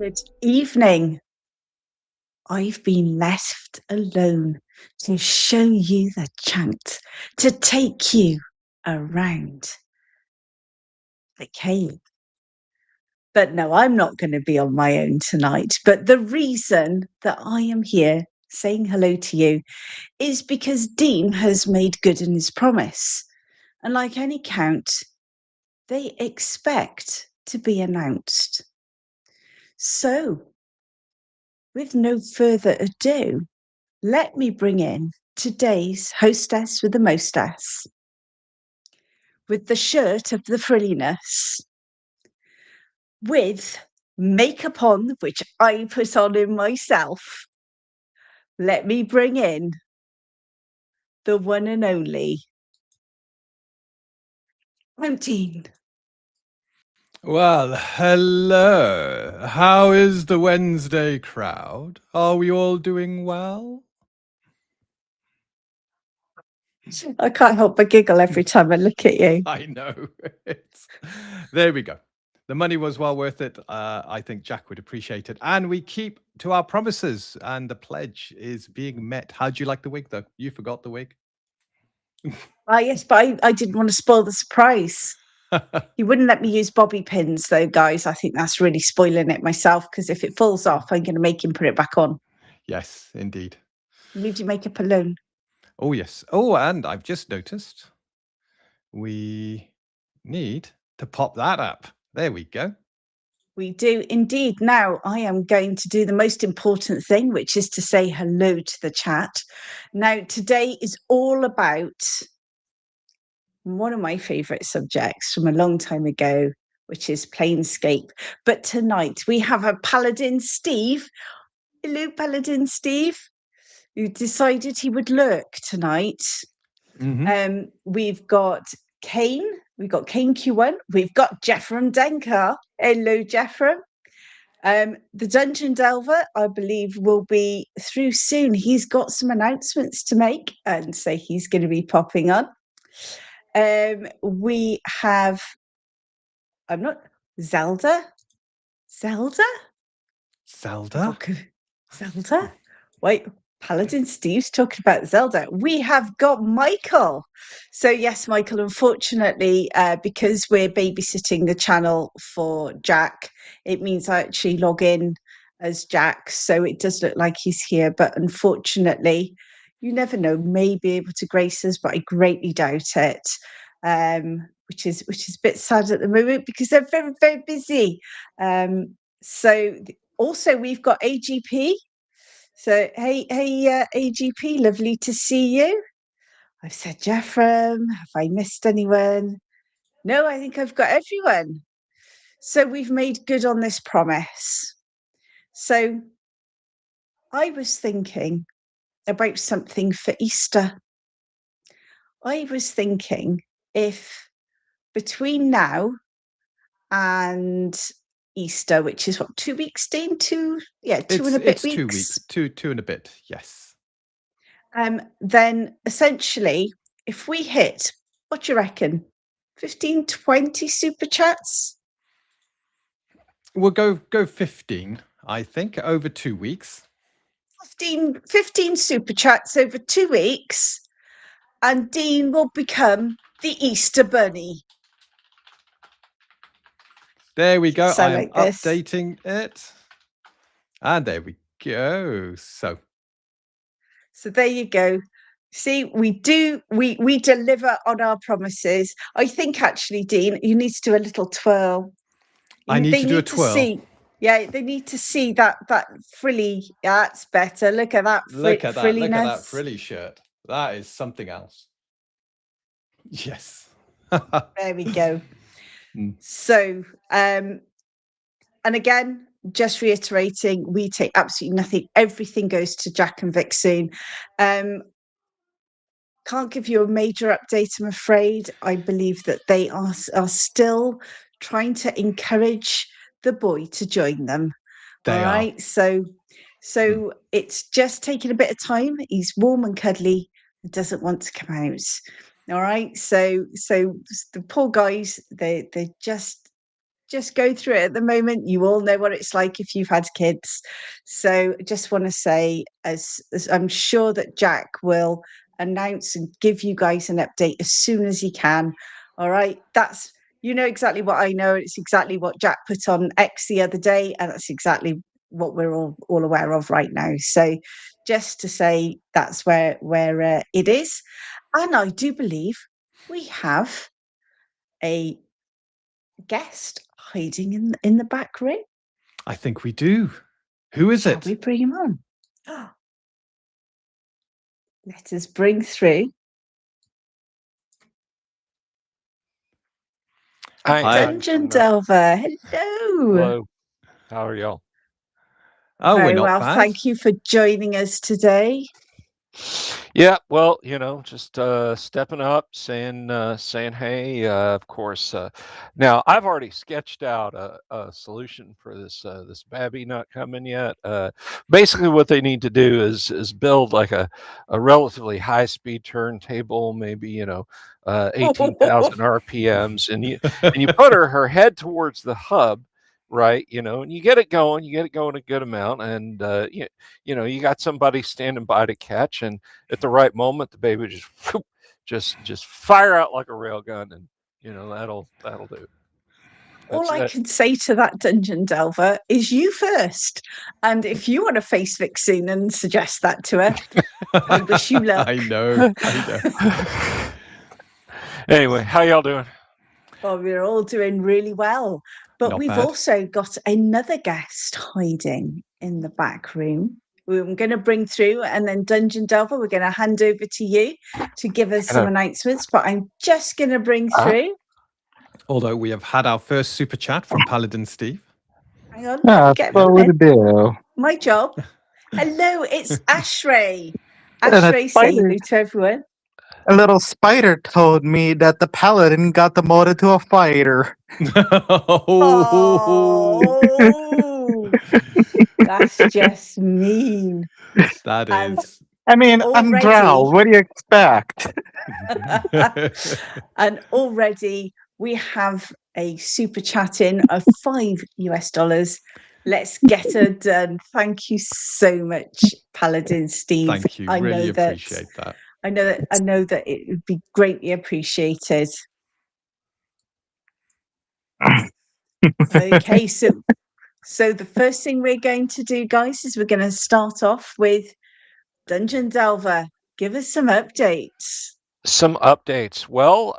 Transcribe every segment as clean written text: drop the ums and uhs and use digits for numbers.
Good evening. I've been left alone to show you the chant, to take you around the cave. But no, I'm not going to be on my own tonight. But the reason that I am here saying hello to you is because Dean has made good in his promise. And like any count, they expect to be announced. So, with no further ado, let me bring in today's hostess with the mostess, with the shirt of the frilliness, with makeup on, which I put on in myself. Let me bring in the one and only Dean. Well, hello. How is the Wednesday crowd? Are we all doing well? I can't help but giggle every time I look at you. I know. There we go. The money was well worth it. I think Jack would appreciate it. And we keep to our promises, and the pledge is being met. How'd you like the wig, though? You forgot the wig. Yes, but I didn't want to spoil the surprise. You wouldn't let me use bobby pins, though, guys. I think that's really spoiling it myself, because if it falls off, I'm going to make him put it back on. Yes, indeed. Leave your makeup alone. Oh, yes. Oh, and I've just noticed we need to pop that up. There we go. We do indeed. Now, I am going to do the most important thing, which is to say hello to the chat. Now, today is all about one of my favourite subjects from a long time ago, which is Planescape. But tonight we have a Paladin Steve. Hello, Paladin Steve, who decided he would lurk tonight. We've got Kane. We've got Kane Q1. We've got Jeffrem Denker. Hello, Jeffrem. The Dungeon Delver, I believe, will be through soon. He's got some announcements to make, and so he's going to be popping on. We have, I'm not, Zelda? Zelda? Zelda? Wait, Paladin Steve's talking about Zelda. We have got Michael. So yes, Michael, unfortunately, because we're babysitting the channel for Jack, it means I actually log in as Jack. So it does look like he's here, but unfortunately, you never know, may be able to grace us, but I greatly doubt it. Which is a bit sad at the moment because they're very, very busy. So also we've got AGP. So hey, AGP, lovely to see you. I've said Jeffrem. Have I missed anyone? No, I think I've got everyone. So we've made good on this promise. So I was thinking about something for Easter. I was thinking if between now and Easter, which is what, 2 weeks, Dean? Two and a bit it's weeks. 2 weeks, two and a bit. Yes. Then essentially, if we hit, what do you reckon? 15, 20 super chats? We'll go 15, I think, over 2 weeks. 15 super chats over 2 weeks, and Dean will become the Easter Bunny. There we go. Sound I am like this. updating it. And there we go. So there you go. See, we deliver on our promises. I think actually, Dean, you need to do a little twirl. I need to do a twirl. They need to see that frilly. That's better. Look at that. Look at that. Look at that frilly shirt. That is something else. Yes. There we go. So, and again, just reiterating, we take absolutely nothing. Everything goes to Jack and Vic soon. Can't give you a major update, I'm afraid. I believe that they are still trying to encourage the boy to join them. They are. So it's just taking a bit of time. He's warm and cuddly and doesn't want to come out. All right. So the poor guys, they're just just go through it at the moment. You all know what it's like if you've had kids. So just want to say, as I'm sure that Jack will announce and give you guys an update as soon as he can. All right. That's, you know, exactly what I know. It's exactly what Jack put on X the other day. And that's exactly what we're all aware of right now. So just to say that's where it is. And I do believe we have a guest hiding in the back room. I think we do. Who is Shall it? we bring him on? Let us bring through Dungeon Delver. Hello. Hello. How are y'all? Oh, Very we're not well. bad. Thank you for joining us today. Yeah, well, just stepping up, saying hey. Of course, now I've already sketched out a solution for this babby not coming yet. Basically, what they need to do is build like a relatively high speed turntable, maybe 18,000 RPMs, and you put her head towards the hub. Right, and you get it going a good amount, and you got somebody standing by to catch, and at the right moment, the baby just fire out like a rail gun, and that'll do. All I can say to that Dungeon Delver is you first. And if you want to face Vixen and suggest that to her, I wish you luck. I know. Anyway, how y'all doing? Oh, we're all doing really well. But we've also got another guest hiding in the back room. We're going to bring through, and then Dungeon Delver, we're going to hand over to you to give us some announcements. But I'm just going to bring through. Although we have had our first super chat from Paladin Steve. Hang on, let me get my job. Hello, it's Ashray. Ashray, say hello to everyone. A little spider told me that the paladin got demoted to a fighter. Oh, that's just mean. That is. I mean, I'm Drow. What do you expect? And already we have a super chat in of $5. Let's get her done. Thank you so much, Paladin Steve. Thank you. Really appreciate that. I know that it would be greatly appreciated. Okay, so the first thing we're going to do, guys, is we're going to start off with Dungeon Delver. Give us some updates. Some updates. Well,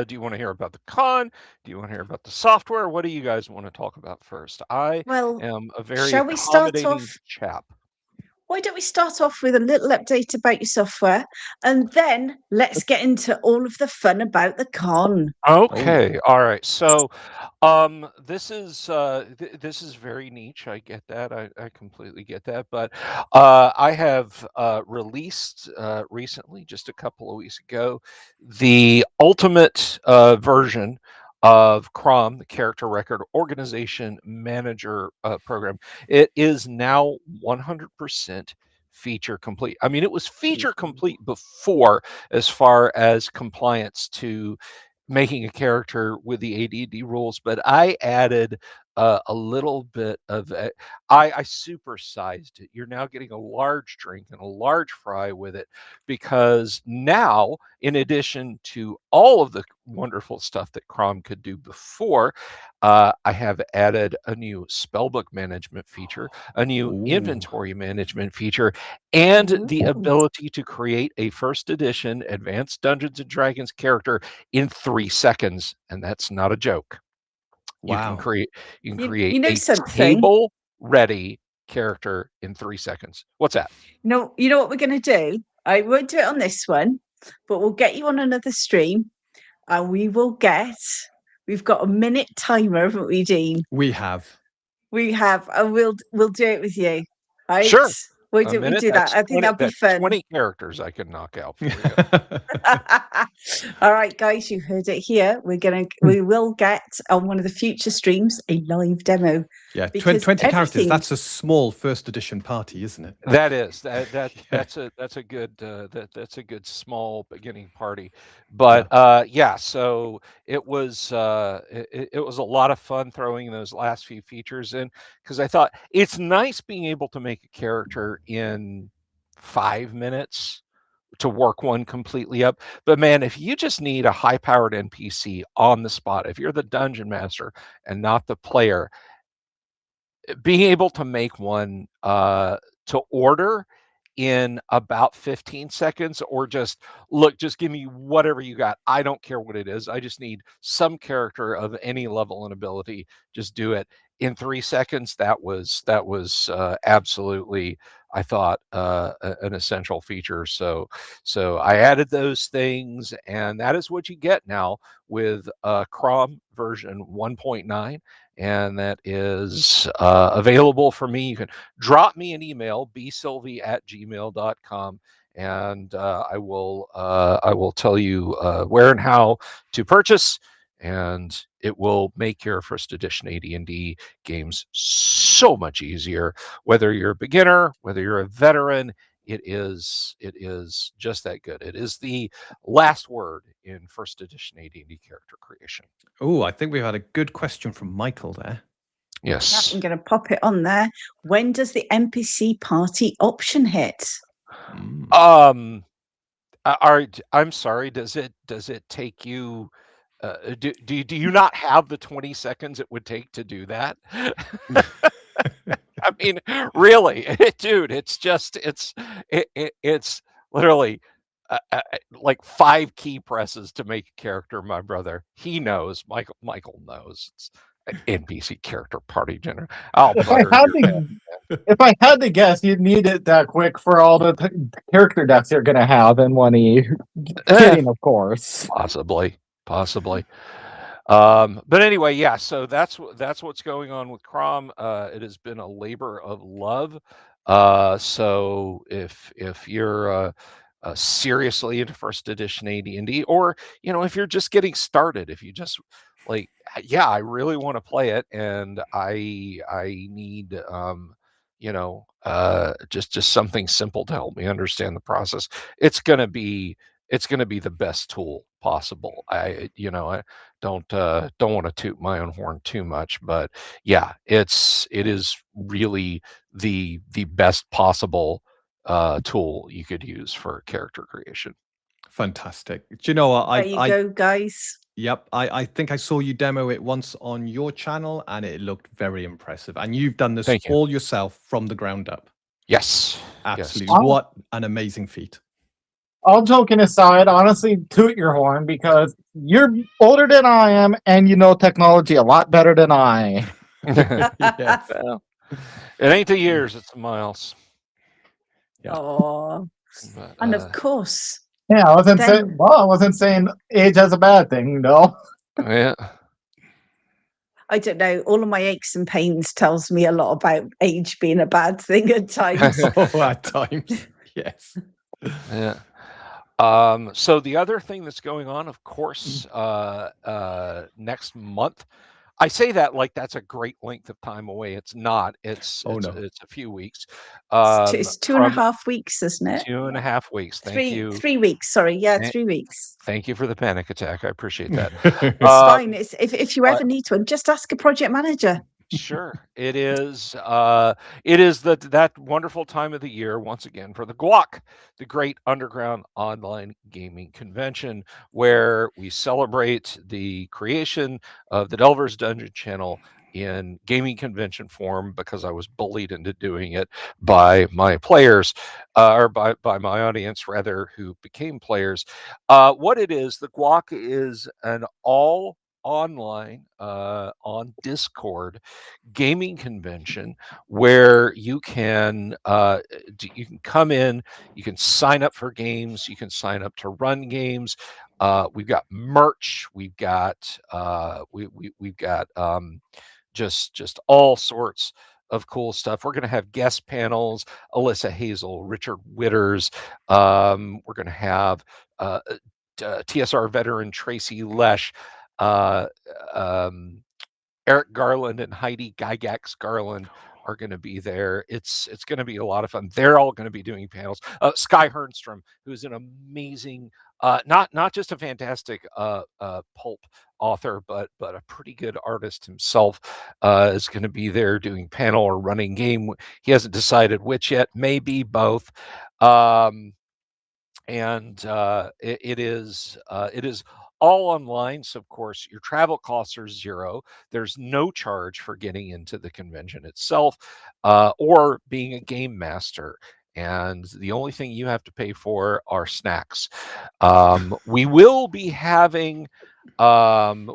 do you want to hear about the con? Do you want to hear about the software? What do you guys want to talk about first? I am a very accommodating chap. Why don't we start off with a little update about your software, and then let's get into all of the fun about the con. Okay, all right. So, this is very niche. I get that. I completely get that. But I have released recently, just a couple of weeks ago, the ultimate version of CROM, the Character Record Organization Manager program. It is now 100% feature complete. I mean, it was feature complete before, as far as compliance to making a character with the AD&D rules, but I added a little bit of it. I supersized it. You're now getting a large drink and a large fry with it, because now, in addition to all of the wonderful stuff that CROM could do before, I have added a new spellbook management feature, a new inventory management feature, and the ability to create a first edition Advanced Dungeons and Dragons character in 3 seconds, and that's not a joke. Wow. You can create a table ready character in 3 seconds. What's that? No, you know what we're going to do? I won't do it on this one, but we'll get you on another stream, and we've got a minute timer, haven't we, Dean? We have, and we'll do it with you. Right? Sure. Why don't we do that? I think that'll be fun. 20 characters I can knock out for you. All right, guys, you heard it here. We will get on one of the future streams a live demo Yeah, because 20 characters. everything That's a small first edition party, isn't it? That is that Yeah. that's a good that's a good small beginning party, but yeah. So it was it was a lot of fun throwing those last few features in, because I thought it's nice being able to make a character in 5 minutes to work one completely up. But man, if you just need a high powered NPC on the spot, if you're the dungeon master and not the player, being able to make one to order in about 15 seconds, or just look, just give me whatever you got. I don't care what it is. I just need some character of any level and ability. Just do it in 3 seconds. That was absolutely, I thought, an essential feature. So I added those things, and that is what you get now with Chrome version 1.9. And that is available for me. You can drop me an email, bsylvie@gmail.com, and I will tell you where and how to purchase, and it will make your first edition AD&D games so much easier. Whether you're a beginner, whether you're a veteran, it is just that good. It is the last word in first edition AD&D character creation. Oh, I think we've had a good question from Michael there. Yes. I'm going to pop it on there. When does the NPC party option hit? I'm sorry. Does it take you? Do you not have the 20 seconds it would take to do that? I mean, really, dude. It's just it's literally like 5 key presses to make a character. My brother, he knows. Michael knows. It's an NPC character party generator. I'll butter your head. If I had to guess, you'd need it that quick for all the character deaths you're gonna have in 1E. Kidding, of course. Possibly. But anyway, yeah. So that's what's going on with Crom. It has been a labor of love. So if you're seriously into first edition AD&D, or if you're just getting started, if you just like, yeah, I really want to play it, and I need just something simple to help me understand the process, it's gonna be the best tool possible. I don't want to toot my own horn too much, but yeah, it is really the best possible tool you could use for character creation. Fantastic. Do you know what? There you go, guys. Yep, I think I saw you demo it once on your channel, and it looked very impressive. And you've done this Thank you. all yourself from the ground up. Yes. Absolutely. Yes. What an amazing feat. All joking aside, honestly, toot your horn, because you're older than I am, and you know technology a lot better than I. Yes. Well, it ain't the years, it's the miles. Yeah. Oh, But, and of course, Yeah, I wasn't Then- saying. Well, I wasn't saying age has a bad thing, no. yeah. I don't know. All of my aches and pains tells me a lot about age being a bad thing at times. Oh, at times. Yes. Yeah. So the other thing that's going on, of course, next month. I say that like that's a great length of time away. It's not. It's Oh, no. it's a few weeks. It's 2.5 weeks, isn't it? 2.5 weeks. Thank you. 3 weeks. Sorry, yeah, Eh, 3 weeks. Thank you for the panic attack. I appreciate that. It's fine. It's if you but- ever need one, just ask a project manager. Sure, it is. It is that wonderful time of the year once again for the GWOC, the Great Underground Online Gaming Convention, where we celebrate the creation of the Delver's Dungeon channel in gaming convention form, because I was bullied into doing it by my players, or by my audience rather, who became players. What it is, the GWOC is an all online on Discord gaming convention where you can come in, you can sign up for games, you can sign up to run games. We've got merch, we've got we've got just all sorts of cool stuff. We're going to have guest panels: Alyssa Hazel, Richard Witters. We're going to have TSR veteran Tracy Lesh. Eric Garland and Heidi Gygax Garland are going to be there. It's going to be a lot of fun. They're all going to be doing panels. Sky Hernstrom, who's an amazing, not just a fantastic pulp author, but a pretty good artist himself, is going to be there doing panel or running game. He hasn't decided which yet. Maybe both. And it is all online. So of course your travel costs are zero. There's no charge for getting into the convention itself, or being a game master. And the only thing you have to pay for are snacks. We will be having an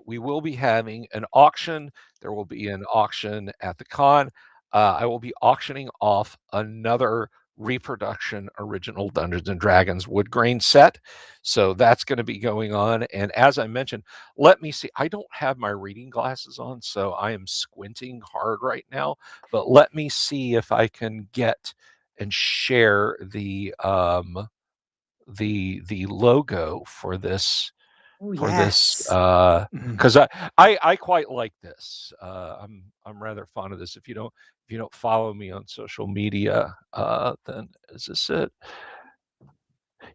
auction. There will be an auction at the con. I will be auctioning off another reproduction original Dungeons and Dragons wood grain set. So that's going to be going on. And as I mentioned, let me see. I don't have my reading glasses on, so I am squinting hard right now. But let me see if I can get and share the logo for this. Oh, For this, yes. because I quite like this. I'm rather fond of this. If you don't follow me on social media, then is this it?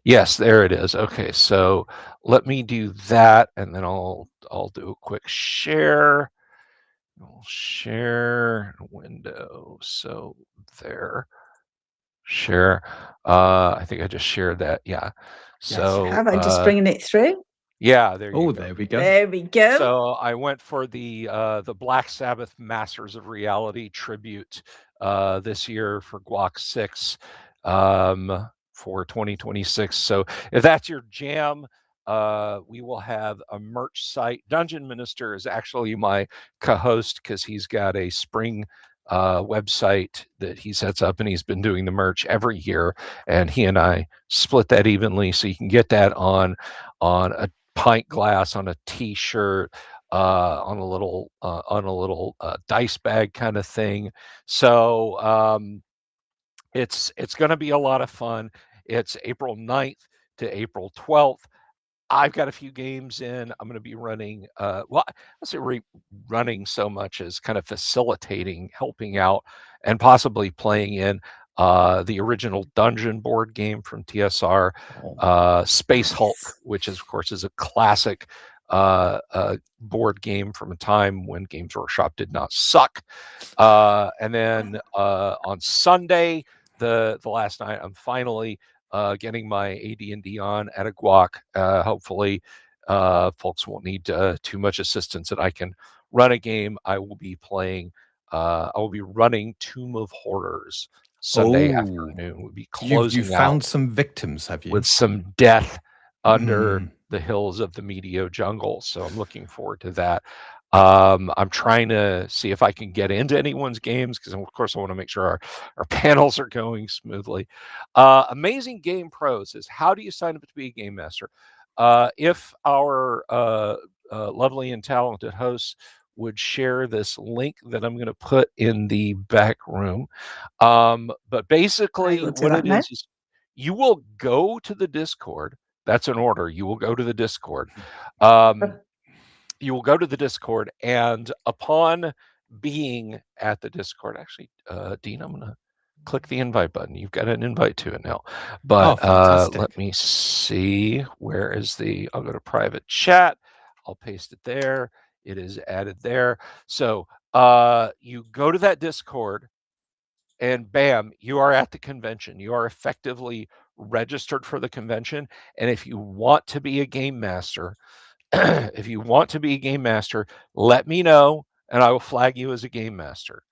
Yes, there it is. Okay, so let me do that, and then I'll do a quick share. I'll share window. So there, share. I think I just shared that. Yeah. So Have I just bringing it through? yeah, there you Oh, go. there we go. There we go. So I went for the Black Sabbath Masters of Reality tribute this year for Guac 6 for 2026. So if that's your jam, we will have a merch site. Dungeon Minister is actually my co-host because he's got a spring website that he sets up, and he's been doing the merch every year, and he and I split that evenly, so you can get that on a pint glass, on a t-shirt, on a little dice bag kind of thing. So it's going to be a lot of fun. It's April 9th to April 12th. I've got a few games in. I'm going to be running, well, I say running so much as kind of facilitating, helping out, and possibly playing in the original Dungeon board game from TSR, Space Hulk, which is, of course, is a classic board game from a time when Games Workshop did not suck. And then on Sunday, the last night, I'm finally getting my AD&D on at a Guac. Hopefully, folks won't need too much assistance, and I can run a game. I will be playing. I will be running Tomb of Horrors Sunday afternoon. We'll be closing You've found some victims, have you? with some death under the hills of the Medio jungle. So I'm looking forward to that. I'm trying to see if I can get into anyone's games because, of course, I want to make sure our panels are going smoothly. Amazing Game Pro says, how do you sign up to be a game master? If our lovely and talented hosts would share this link that I'm going to put in the back room. But basically what it is you will go to the Discord. That's an order. You will go to the Discord. You will go to the Discord, and upon being at the Discord, actually, Dean, I'm going to click the invite button. You've got an invite to it now. But let me see. Where is I'll go to private chat. I'll paste it there. It is added there. So you go to that Discord, and bam, you are at the convention. You are effectively registered for the convention. And if you want to be a game master, let me know, and I will flag you as a game master.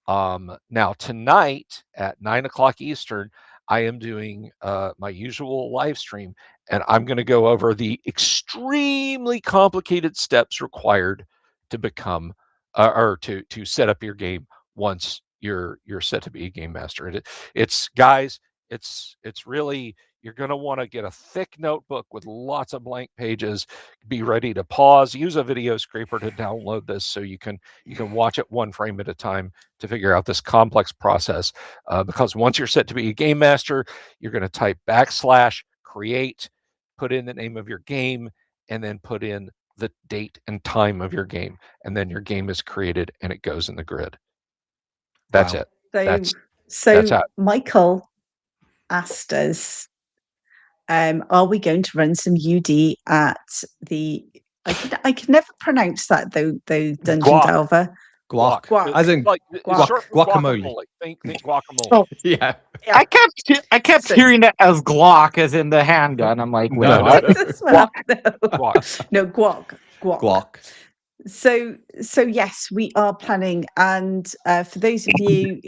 Now, tonight at 9 o'clock Eastern, I am doing my usual live stream, and I'm going to go over the extremely complicated steps required to become or to set up your game once you're set to be a game master. It's guys, it's really, you're going to want to get a thick notebook with lots of blank pages. Be ready to pause. Use a video scraper to download this so you can watch it one frame at a time to figure out this complex process. Because once you're set to be a game master, you're going to type /create, put in the name of your game, and then put in the date and time of your game, and then your game is created and it goes in the grid. That's Wow. it. So, That's so how. Michael asked us, are we going to run some UD at the? I can never pronounce that though. Dungeon Guac. Delver. Guac. Guac. As in Like Guac. short for guacamole. Think guacamole. Oh, Yeah. Yeah. I kept So- hearing it as Glock, as in the handgun. I'm like, wait, No, what? As well. No. Guac. No, guac. Guac. So yes, we are planning, and for those of you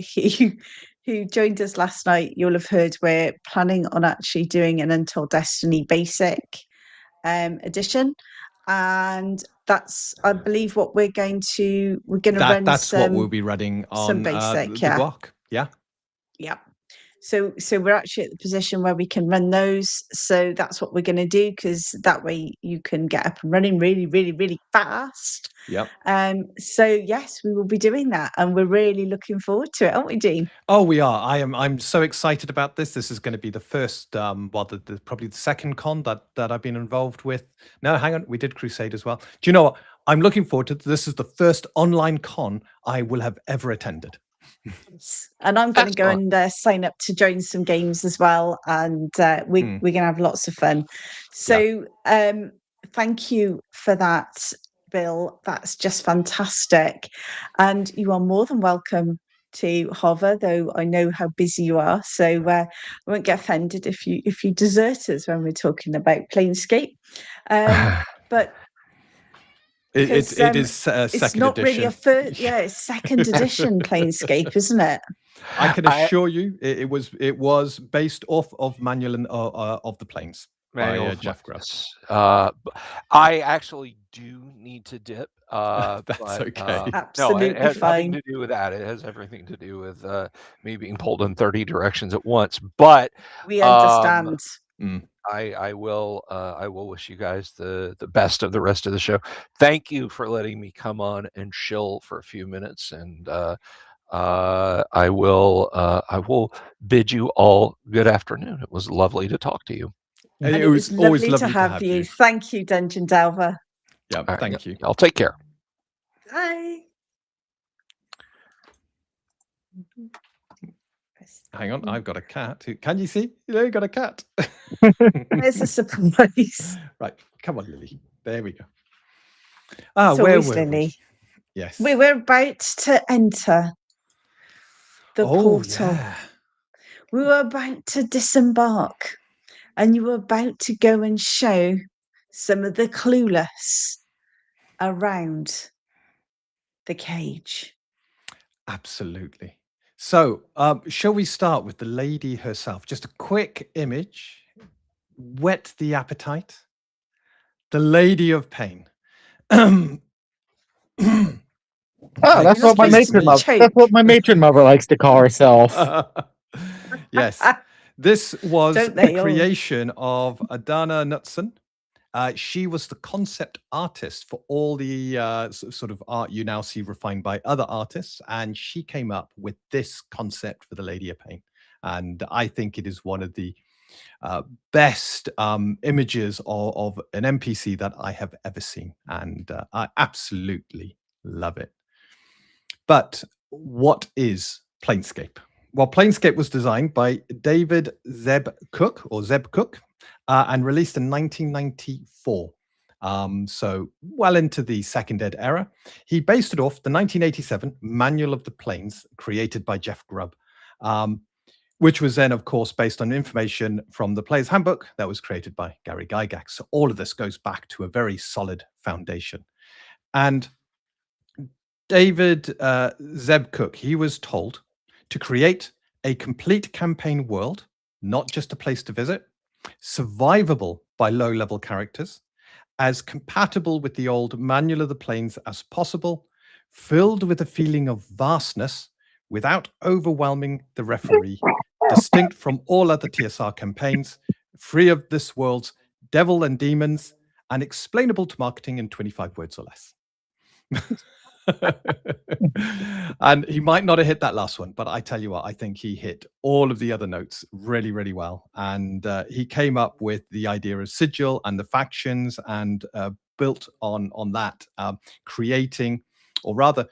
who joined us last night, you'll have heard we're planning on actually doing an Untold Destiny basic edition, and that's, I believe, what we're going to run. That's what we'll be running on basic, the yeah. Guac. Yeah. Yeah. So we're actually at the position where we can run those. So that's what we're going to do, because that way you can get up and running really, really, really fast. Yep. So yes, we will be doing that, and we're really looking forward to it, aren't we, Dean? Oh, we are. I'm so excited about this. This is going to be the first, probably the second con that I've been involved with. No, hang on, we did Crusade as well. Do you know what? I'm looking forward to this. Is the first online con I will have ever attended. And I'm going to go Excellent. and sign up to join some games as well, and we're going to have lots of fun. So thank you for that, Bill. That's just fantastic, and you are more than welcome to hover, though I know how busy you are, so I won't get offended if you desert us when we're talking about Planescape. But It is it's second not edition. really a first, it's second edition Planescape, isn't it? I can assure you, it was based off of Manual of the Planes by Jeff Grubb. I actually do need to dip. That's but, okay. Absolutely no, it has fine. nothing to do with that. It has everything to do with me being pulled in 30 directions at once. But We understand. I will wish you guys the best of the rest of the show. Thank you for letting me come on and chill for a few minutes, and I will bid you all good afternoon. It was lovely to talk to you. And It was always lovely to have you. Thank you, Dungeon Delver. Yeah, Right, thank you. I'll take care. Bye. Hang on, I've got a cat. Can you see? You got a cat. There's a surprise. Right, come on, Lily. There we go. Ah, So where is were Lily. we? Yes. We were about to enter the portal. Yeah. We were about to disembark, and you were about to go and show some of the clueless around the cage. Absolutely. So, shall we start with the lady herself? Just a quick image. Whet the appetite. The Lady of Pain. Oh, Like, that's what my excuse matron me, mother. choke. That's what my matron mother likes to call herself. Yes. This was Don't the they all? creation of Adana Knutson. She was the concept artist for all the sort of art you now see refined by other artists, and she came up with this concept for the Lady of Pain. And I think it is one of the best images of an NPC that I have ever seen, and I absolutely love it. But what is Planescape? Well, Planescape was designed by David Zeb Cook, and released in 1994. So well into the second ed era. He based it off the 1987 Manual of the Planes, created by Jeff Grubb, which was then, of course, based on information from the Player's Handbook that was created by Gary Gygax. So all of this goes back to a very solid foundation. And David Zeb Cook, he was told to create a complete campaign world, not just a place to visit, survivable by low-level characters, as compatible with the old Manual of the Planes as possible, filled with a feeling of vastness without overwhelming the referee, distinct from all other TSR campaigns, free of this world's devil and demons, and explainable to marketing in 25 words or less. And he might not have hit that last one, but I tell you what, I think he hit all of the other notes really, really well. And he came up with the idea of SIGIL and the factions and built on that, creating, or rather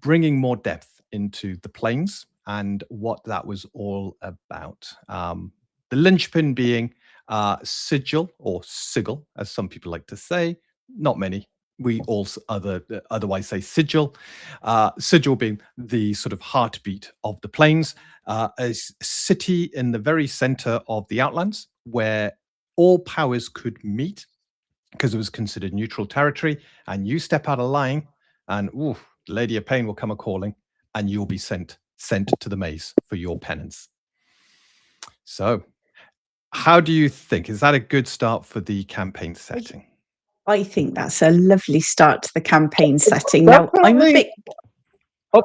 bringing more depth into the planes and what that was all about. The linchpin being SIGIL, or SIGIL, as some people like to say. Not many. We also otherwise say SIGIL. SIGIL being the sort of heartbeat of the planes, a city in the very center of the Outlands where all powers could meet because it was considered neutral territory. And you step out of line, and Lady of Pain will come a calling, and you'll be sent to the maze for your penance. So, how do you think? Is that a good start for the campaign setting? I think that's a lovely start to the campaign setting. Now, I'm a bit... Oh,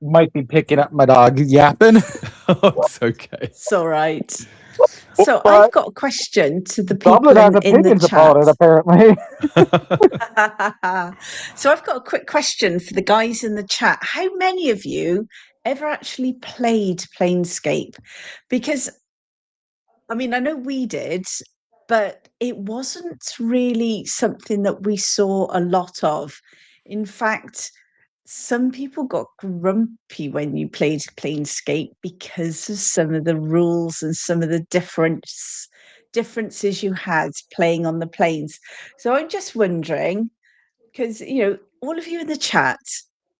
might be picking up my dog yapping. Oh, it's okay. It's all right. So But I've got a question to the people Goblin has in the opinions chat. about it, apparently. So I've got a quick question for the guys in the chat. How many of you ever actually played Planescape? Because, I mean, I know we did, but it wasn't really something that we saw a lot of. In fact, some people got grumpy when you played Planescape because of some of the rules and some of the differences you had playing on the planes. So I'm just wondering, because all of you in the chat,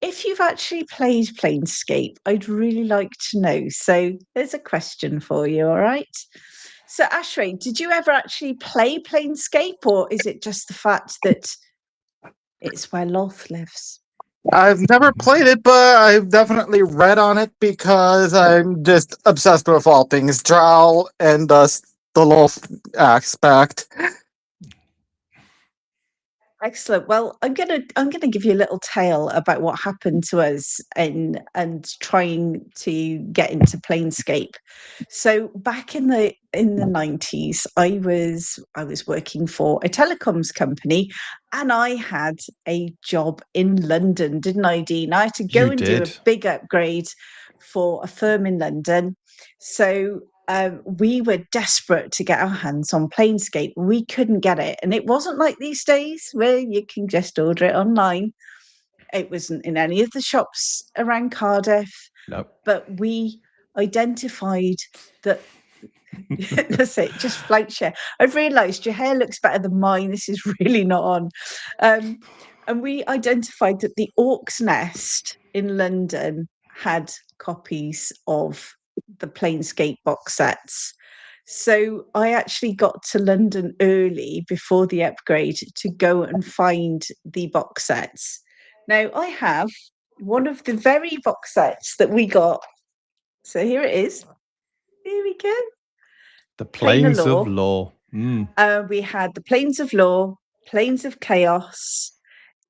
if you've actually played Planescape, I'd really like to know. So there's a question for you, all right? So Ashray, did you ever actually play Planescape, or is it just the fact that it's where Loth lives? I've never played it, but I've definitely read on it because I'm just obsessed with all things Drow and the Loth aspect. Excellent. Well, I'm gonna give you a little tale about what happened to us and trying to get into Planescape. So back in the 90s, I was working for a telecoms company, and I had a job in London, didn't I, Dean? I had to go and do a big upgrade for a firm in London. So we were desperate to get our hands on Planescape. We couldn't get it. And it wasn't like these days where you can just order it online. It wasn't in any of the shops around Cardiff. No. But we identified that... That's it, just flight share. I've realised your hair looks better than mine. This is really not on. And we identified that the Orc's Nest in London had copies of the Planescape box sets. So I actually got to London early before the upgrade to go and find the box sets. Now I have one of the very box sets that we got. So here it is. Here we go. The Planes of Law. We had the Planes of Law, Planes of Chaos.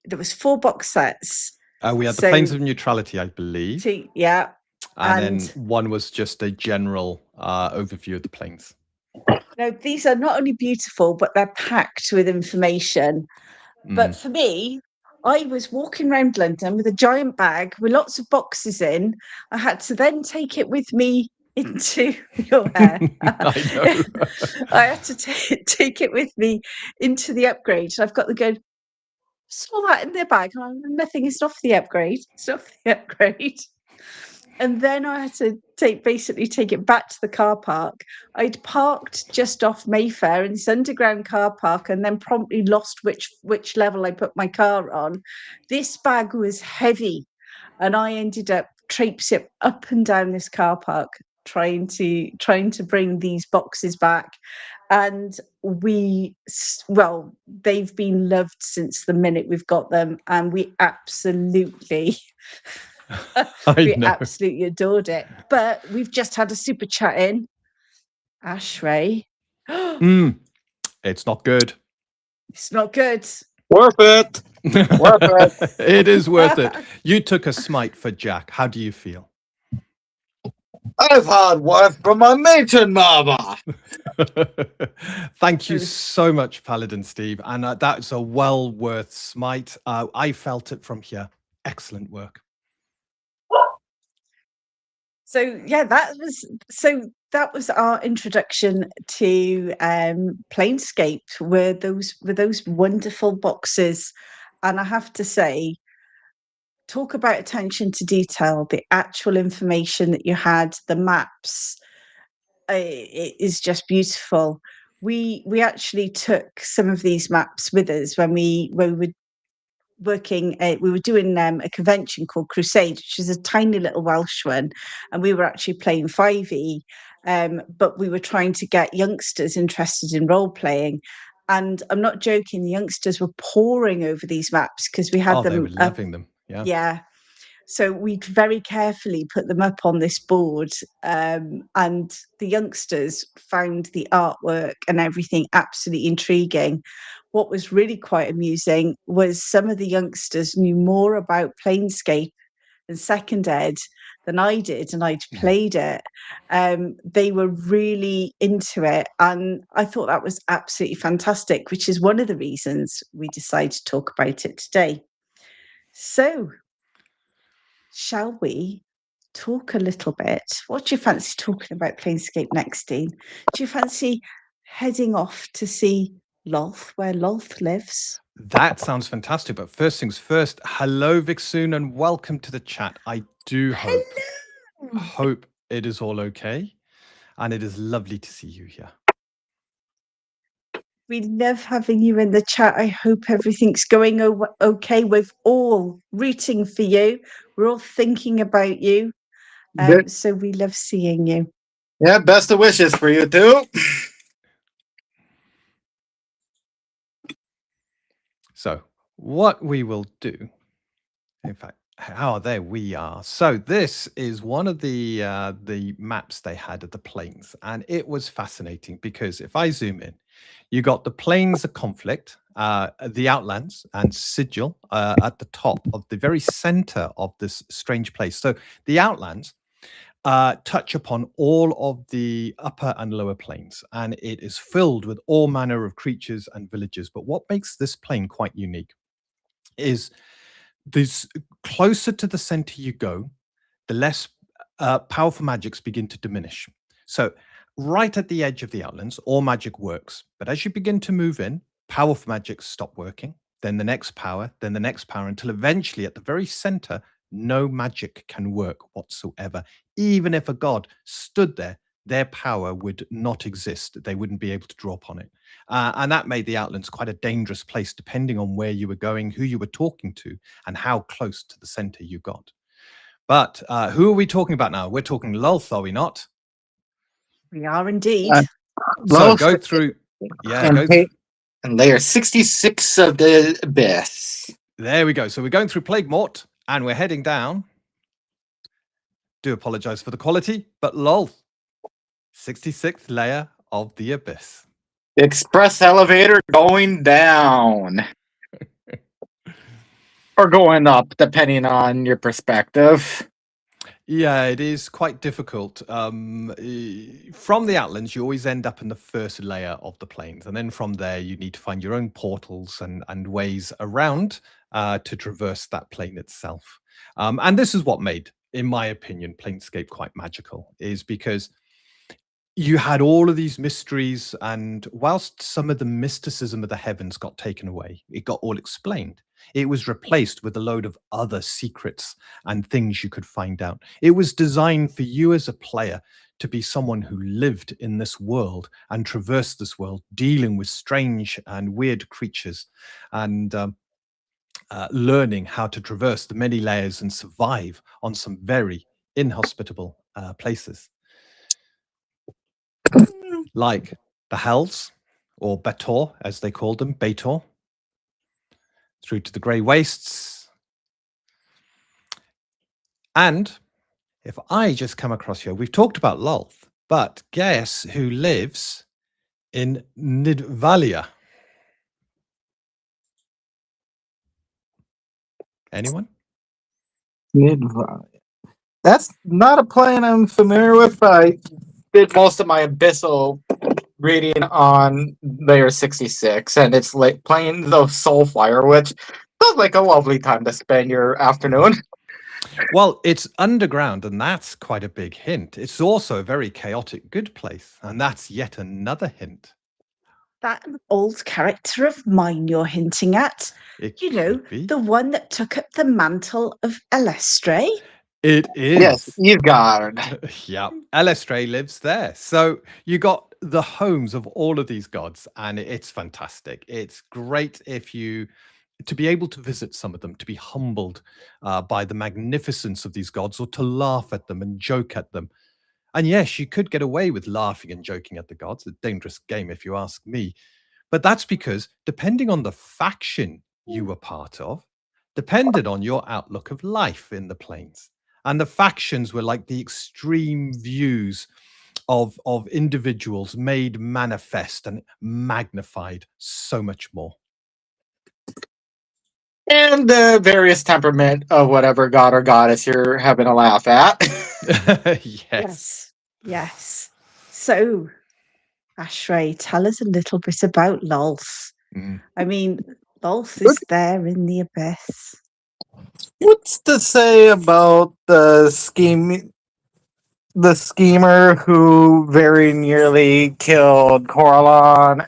There was 4 box sets. We had the Planes of Neutrality, I believe. Yeah. And then one was just a general overview of the planes. Now, these are not only beautiful, but they're packed with information. But for me, I was walking around London with a giant bag with lots of boxes in. I had to then take it with me into your hair. I know. I had to take it with me into the upgrade. I've got to go, saw that in their bag. Nothing is off the upgrade. It's off the upgrade. And then I had to basically take it back to the car park. I'd parked just off Mayfair in this underground car park, and then promptly lost which level I put my car on. This bag was heavy, and I ended up traipsing up and down this car park trying to bring these boxes back. And they've been loved since the minute we've got them, and we absolutely absolutely adored it. But we've just had a super chat in. Ashray. It's not good. It's not good. Worth it. Worth it. It is worth it. You took a smite for Jack. How do you feel? I've had one from my matron mama. Thank you so much, Paladin Steve. And that's a well worth smite. I felt it from here. Excellent work. So yeah, that that was our introduction to Planescape. Were those wonderful boxes, and I have to say, talk about attention to detail. The actual information that you had, the maps, it is just beautiful. We actually took some of these maps with us when we were working. We were doing a convention called Crusade, which is a tiny little Welsh one, and we were actually playing 5e. But we were trying to get youngsters interested in role playing. And I'm not joking, the youngsters were poring over these maps because we had Oh, they them were loving them. Yeah. yeah. So we very carefully put them up on this board, and the youngsters found the artwork and everything absolutely intriguing. What was really quite amusing was some of the youngsters knew more about Planescape and Second Ed than I did, and I'd played it. They were really into it, and I thought that was absolutely fantastic, which is one of the reasons we decided to talk about it today. So, shall we talk a little bit? What do you fancy talking about Planescape next, Dean? Do you fancy heading off to see Lolth, where Lolth lives? That sounds fantastic. But first things first, hello, Vixoon, and welcome to the chat. I do hope it is all okay. And it is lovely to see you here. We love having you in the chat. I hope everything's going okay. We're all rooting for you. We're all thinking about you. So we love seeing you. Yeah, best of wishes for you too. So what we will do, in fact, there we are. So this is one of the maps they had of the planes, and it was fascinating because if I zoom in, you got the planes of conflict, the Outlands, and Sigil at the top of the very center of this strange place. So the Outlands touch upon all of the upper and lower planes, and it is filled with all manner of creatures and villages. But what makes this plane quite unique is this: closer to the center you go, the less powerful magics begin to diminish. So right at the edge of the Outlands, all magic works. But as you begin to move in, powerful magics stop working, then the next power, then the next power, until eventually at the very center, no magic can work whatsoever. Even if a god stood there, their power would not exist. They wouldn't be able to draw upon it. And that made the Outlands quite a dangerous place, depending on where you were going, who you were talking to, and how close to the center you got. But who are we talking about now? We're talking Lolth, are we not? We are indeed. So go through. Yeah, and layer 66 of the Abyss. There we go. So we're going through Plague Mort, and we're heading down. Do apologize for the quality, but Lolth, 66th layer of the Abyss. Express elevator going down. Or going up, depending on your perspective. Yeah, it is quite difficult. From the Outlands, you always end up in the first layer of the planes. And then from there, you need to find your own portals and ways around to traverse that plane itself. And this is what made, in my opinion, Planescape quite magical, is because you had all of these mysteries, and whilst some of the mysticism of the heavens got taken away, it got all explained. It was replaced with a load of other secrets and things you could find out. It was designed for you as a player to be someone who lived in this world and traversed this world, dealing with strange and weird creatures, and learning how to traverse the many layers and survive on some very inhospitable places. Like the Hells, or Betor, as they called them, Betor, through to the Grey Wastes. And if I just come across here, we've talked about Lolth, but guess who lives in Nidvalia? Anyone? Nidvalia. That's not a plane I'm familiar with. I did most of my Abyssal reading on layer 66, and it's like playing the Soulfire, which sounds like a lovely time to spend your afternoon. Well, it's underground, and that's quite a big hint. It's also a very chaotic good place, and that's yet another hint. That old character of mine you're hinting at. It You know, could be. the one that took up the mantle of Elestre. It Yes, is. Eveguard. Yeah, Elestre lives there. So you got the homes of all of these gods, and it's fantastic. It's great if you to be able to visit some of them, to be humbled by the magnificence of these gods, or to laugh at them and joke at them. And yes, you could get away with laughing and joking at the gods. A dangerous game, if you ask me. But that's because depending on the faction you were part of, depended on your outlook of life in the planes. And the factions were like the extreme views of individuals made manifest and magnified so much more. And the various temperament of whatever god or goddess you're having a laugh at. Yes. Yes. So, Ashray, tell us a little bit about Lolth. Mm. I mean, Lolth is there in the abyss. What's to say about the schemer who very nearly killed Coralon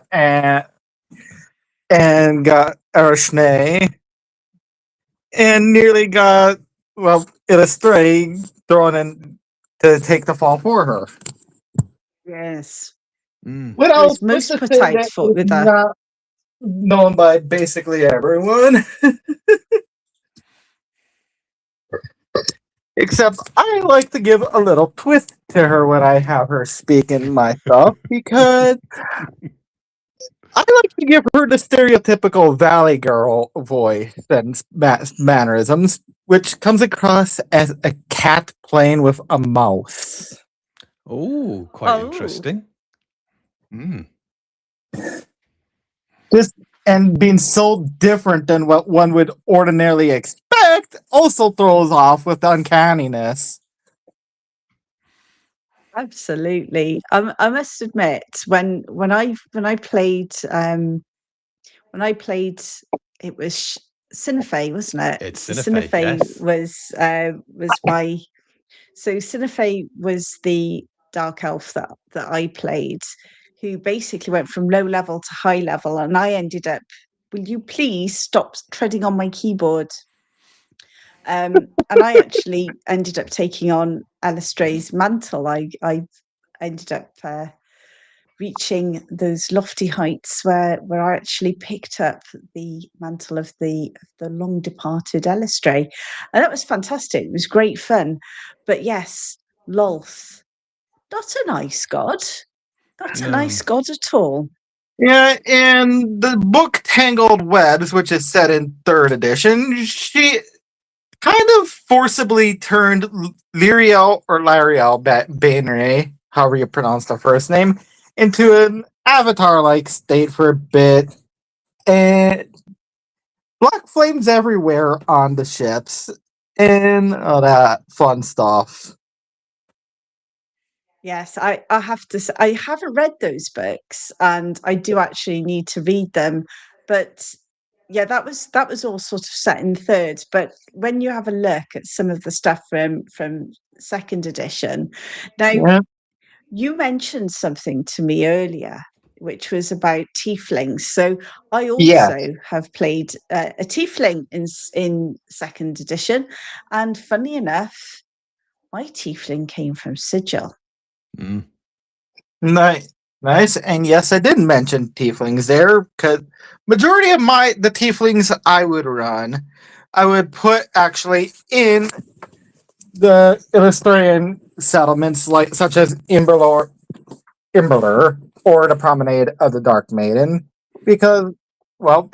and got Ershne and nearly got Illustrate thrown in to take the fall for her. Yes. Mm. What Was else? most What's to put say out that for is with her. not known by basically everyone? Except I like to give a little twist to her when I have her speaking myself because I like to give her the stereotypical Valley Girl voice and mannerisms, which comes across as a cat playing with a mouse. Oh, quite Oh. interesting. Mm. And being so different than what one would ordinarily expect also throws off with uncanniness. Absolutely. I must admit, when I played it was Cinefay, wasn't it? It's So Cinefay, Cinefay yes. was my Cinefay was the dark elf that I played, who basically went from low level to high level, and I ended up. Will you please stop treading on my keyboard? And I actually ended up taking on Alistre's mantle. I ended up reaching those lofty heights where I actually picked up the mantle of the long departed Elistre, and that was fantastic. It was great fun. But yes, Lolth, not a nice god, not a No. nice god at all. Yeah, in the book Tangled Webs, which is set in 3rd edition, she kind of forcibly turned Lyriel or Lariel Bainray, however you pronounce the first name, into an avatar-like state for a bit. And black flames everywhere on the ships and all that fun stuff. Yes, I have to say, I haven't read those books, and I do actually need to read them. But yeah, that was all sort of set in third. But when you have a look at some of the stuff from 2nd edition, now Yeah. you mentioned something to me earlier, which was about tieflings. So I Yeah. also have played a tiefling in 2nd edition, and funny enough, my tiefling came from Sigil. Mm. Nice. And yes, I did mention tieflings there because majority of the tieflings I would run, I would put actually in the Illustrian settlements like such as Imberlor or the Promenade of the Dark Maiden, because well,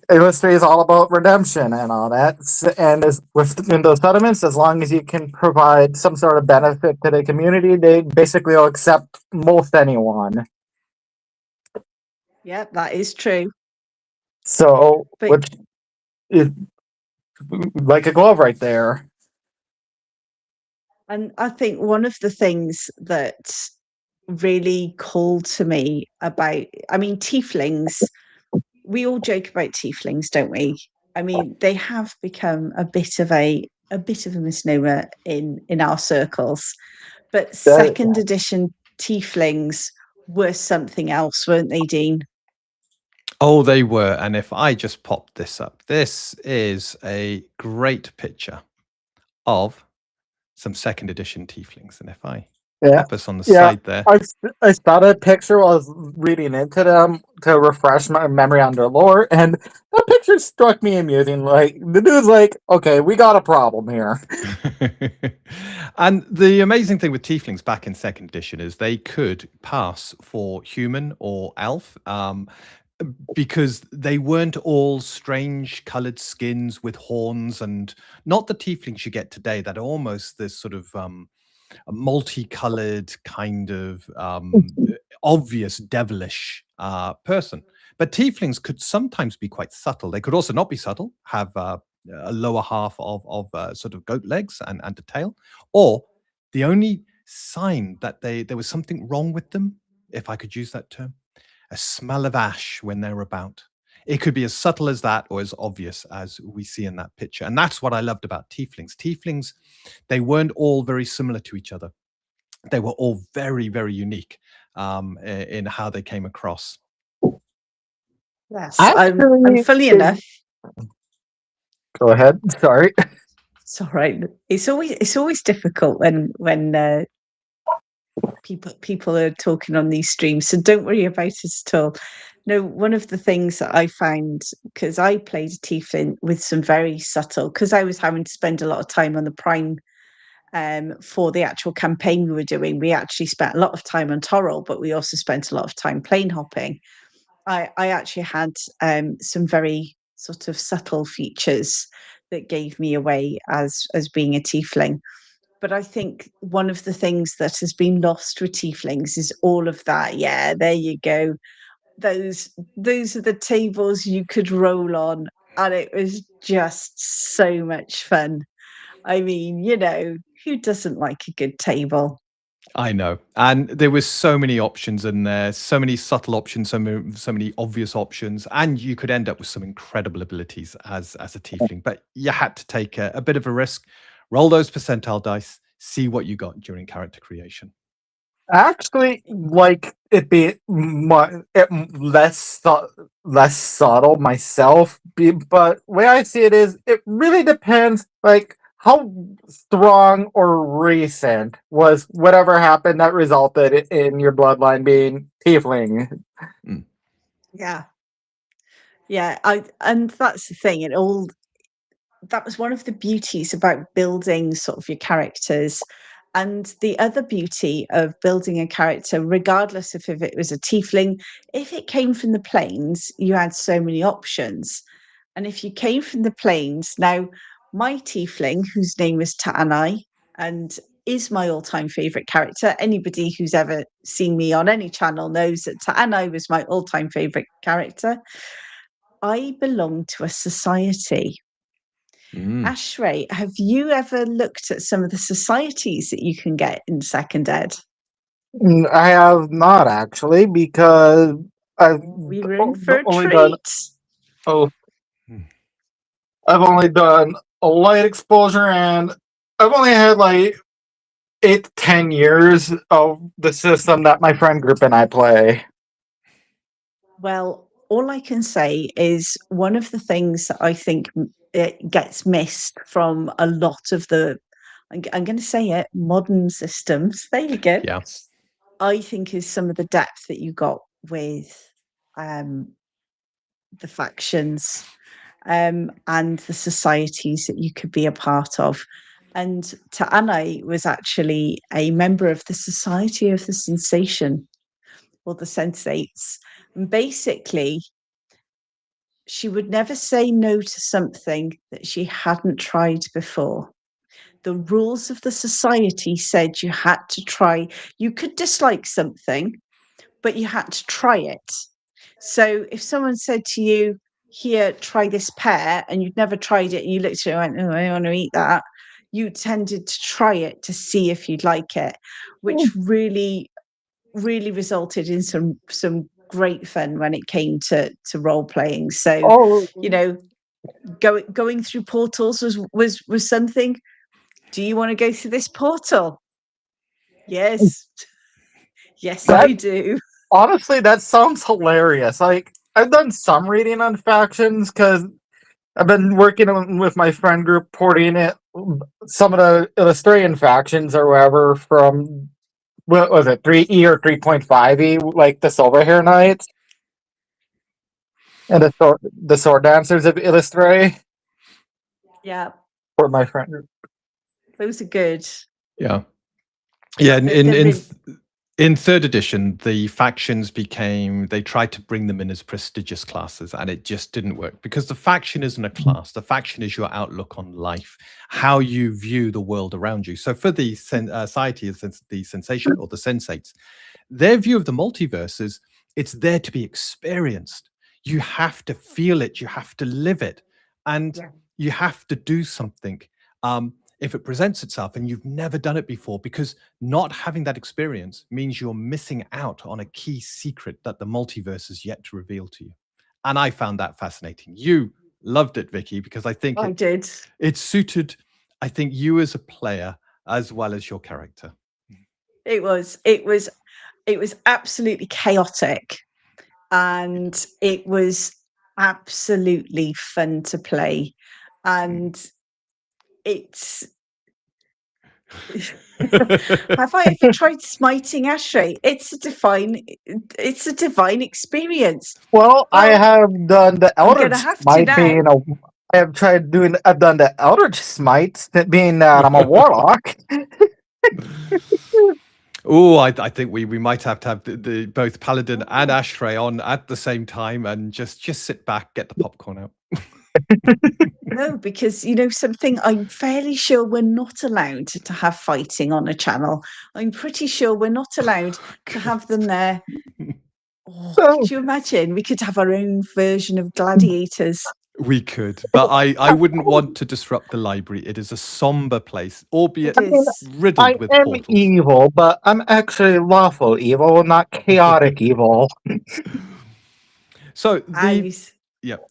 Illustria is all about redemption and all that, and within those settlements, as long as you can provide some sort of benefit to the community, they basically will accept most anyone. Yeah, that is true. So, But which is like a glove right there. and I think one of the things that really called to me about, I mean, tieflings, we all joke about tieflings, don't we? I mean, they have become a bit of a misnomer in our circles. But second edition tieflings were something else, weren't they, Dean? Oh, they were. And if I just pop this up, this is a great picture of some second edition tieflings. And if I pop us on the side there. I saw that picture while I was reading into them to refresh my memory on their lore, and that picture struck me amusing. Like, the dude's like, okay, we got a problem here. And the amazing thing with tieflings back in second edition is they could pass for human or elf, because they weren't all strange colored skins with horns, and not the tieflings you get today that are almost this sort of a multicolored kind of obvious devilish person. But tieflings could sometimes be quite subtle. They could also not be subtle, have a lower half of sort of goat legs and a tail, or the only sign that there was something wrong with them, if I could use that term, a smell of ash when they're about. It could be as subtle as that or as obvious as we see in that picture. And that's what I loved about tieflings. Tieflings, they weren't all very similar to each other. They were all very, very unique in how they came across. Yes, I'm fully enough. Go ahead. Sorry. It's all right. It's always difficult when people are talking on these streams, so don't worry about it at all. No, one of the things that I found, because I played a tiefling with some very subtle, because I was having to spend a lot of time on the prime for the actual campaign we were doing. We actually spent a lot of time on Torrell, but we also spent a lot of time plane hopping. I actually had some very sort of subtle features that gave me away as being a tiefling. But I think one of the things that has been lost with tieflings is all of that. Yeah, there you go. Those are the tables you could roll on, and it was just so much fun. I mean, who doesn't like a good table? I know. And there was so many options in there, so many subtle options, so many obvious options, and you could end up with some incredible abilities as a tiefling. But you had to take a bit of a risk, roll those percentile dice, see what you got during character creation. I actually like it be less subtle myself, but the way I see it is, it really depends, like, how strong or recent was whatever happened that resulted in your bloodline being tiefling. Yeah, and that's the thing. That was one of the beauties about building sort of your characters. And the other beauty of building a character, regardless of if it was a tiefling, if it came from the plains, you had so many options. And if you came from the plains, now my tiefling, whose name is Ta'anai, and is my all-time favorite character. Anybody who's ever seen me on any channel knows that Ta'anai was my all-time favorite character. I belong to a society. Ashray, have you ever looked at some of the societies that you can get in second ed? I have not, actually, because We were in for a treat. I've only done a light exposure, and I've only had like 8 to 10 years of the system that my friend group and I play. Well, all I can say is one of the things that I think it gets missed from a lot of the, I'm going to say it, modern systems. There you go. Yeah. I think is some of the depth that you got with the factions and the societies that you could be a part of. And Ta'anai was actually a member of the Society of the Sensation, or the Sensates. And basically, she would never say no to something that she hadn't tried before. The rules of the society said you had to try. You could dislike something, but you had to try it. So if someone said to you, here, try this pear, and you'd never tried it, and you looked at it and went, oh, I don't want to eat that, you tended to try it to see if you'd like it, which really, really resulted in some great fun when it came to role playing. So, going through portals was something. Do you want to go through this portal? Yes. Yes, That- I do. Honestly, that sounds hilarious. Like, I've done some reading on factions because I've been working with my friend group porting it, some of the Illustrian factions or whatever from, what was it, 3E or 3.5E, like the Silver Hair Knights and the Sword Dancers of Illustray Yeah, for my friend group. those are good. Yeah. Yeah, They're really- in third edition, the factions they tried to bring them in as prestigious classes, and it just didn't work because the faction isn't a class. The faction is your outlook on life, how you view the world around you. So for the society of the sensation or the sensates, their view of the multiverse is it's there to be experienced. You have to feel it, you have to live it, and Yeah. you have to do something. If it presents itself and you've never done it before, because not having that experience means you're missing out on a key secret that the multiverse has yet to reveal to you. And I found that fascinating. You loved it, Vicky, because I think I did. it suited, I think, you as a player as well as your character. It was absolutely chaotic, and it was absolutely fun to play. And it's have I ever tried smiting Ashley? It's a divine experience. Well, I Well, have done the I'm Eldritch gonna have to Smite now. being I've done the Eldritch Smite being that I'm a warlock. Oh, I think we might have to have the both Paladin and Ashray on at the same time and just sit back, get the popcorn out. No, because something, I'm fairly sure we're not allowed to have fighting on a channel. I'm pretty sure we're not allowed to have them there. Oh, So, could you imagine? We could have our own version of gladiators. We could, but I wouldn't want to disrupt the library. It is a somber place, albeit It is. riddled I with am portals. evil, but I'm actually lawful evil, not chaotic evil. So And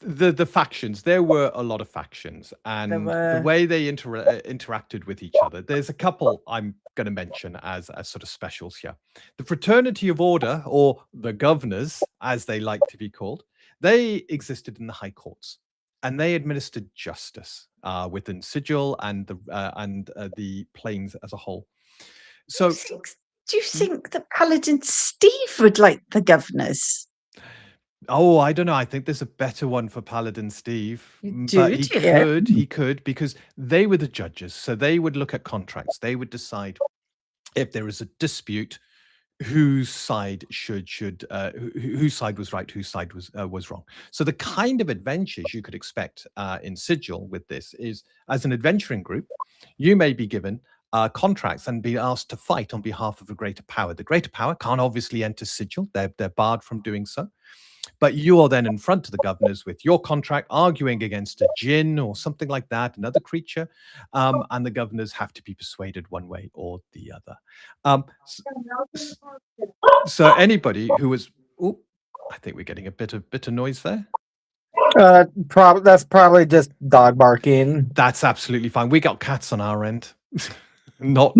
the factions, there were a lot of factions, and the were. way they interacted with each other, there's a couple I'm going to mention as sort of specials here. The Fraternity of Order, or the Governors, as they like to be called, they existed in the high courts, and they administered justice within Sigil and the planes as a whole. So, do you think that Paladin Steve would like the Governors? oh, I don't know. I think there's a better one for Paladin Steve. You But do, he do you? he could, because they were the judges. So they would look at contracts. They would decide if there is a dispute, whose side whose side was right, whose side was wrong. So the kind of adventures you could expect in Sigil with this is, as an adventuring group, you may be given contracts and be asked to fight on behalf of a greater power. The greater power can't obviously enter Sigil; they're barred from doing so. But you are then in front of the governors with your contract, arguing against a djinn or something like that, another creature, and the governors have to be persuaded one way or the other. So anybody who was, oh, I think we're getting a bit of noise there. That's probably just dog barking. That's absolutely fine. We got cats on our end. Not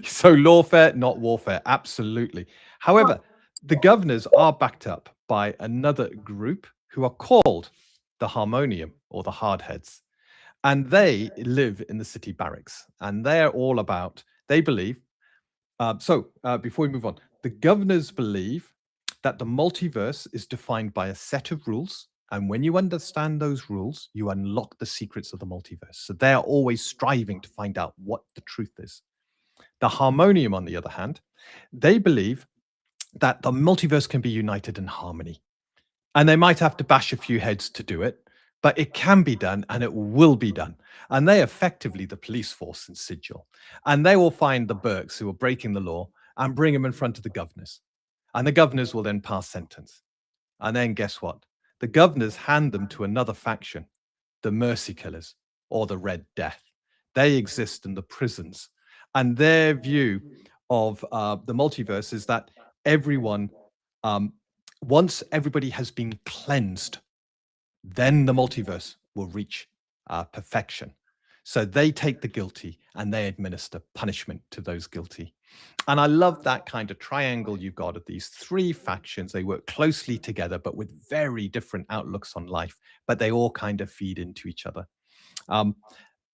so lawfare, not warfare. Absolutely. However, the governors are backed up by another group who are called the Harmonium, or the Hardheads, and they live in the city barracks, and they're all about, they believe, before we move on, the governors believe that the multiverse is defined by a set of rules, and when you understand those rules, you unlock the secrets of the multiverse. So they're always striving to find out what the truth is. The Harmonium, on the other hand, they believe that the multiverse can be united in harmony. And they might have to bash a few heads to do it, but it can be done, and it will be done. And they effectively the police force in Sigil. And they will find the Burks who are breaking the law and bring them in front of the governors. And the governors will then pass sentence. And then guess what? The governors hand them to another faction, the Mercy Killers, or the Red Death. They exist in the prisons. And their view of the multiverse is that everyone, once everybody has been cleansed, then the multiverse will reach perfection. So they take the guilty and they administer punishment to those guilty. And I love that kind of triangle you've got of these three factions. They work closely together, but with very different outlooks on life, but they all kind of feed into each other.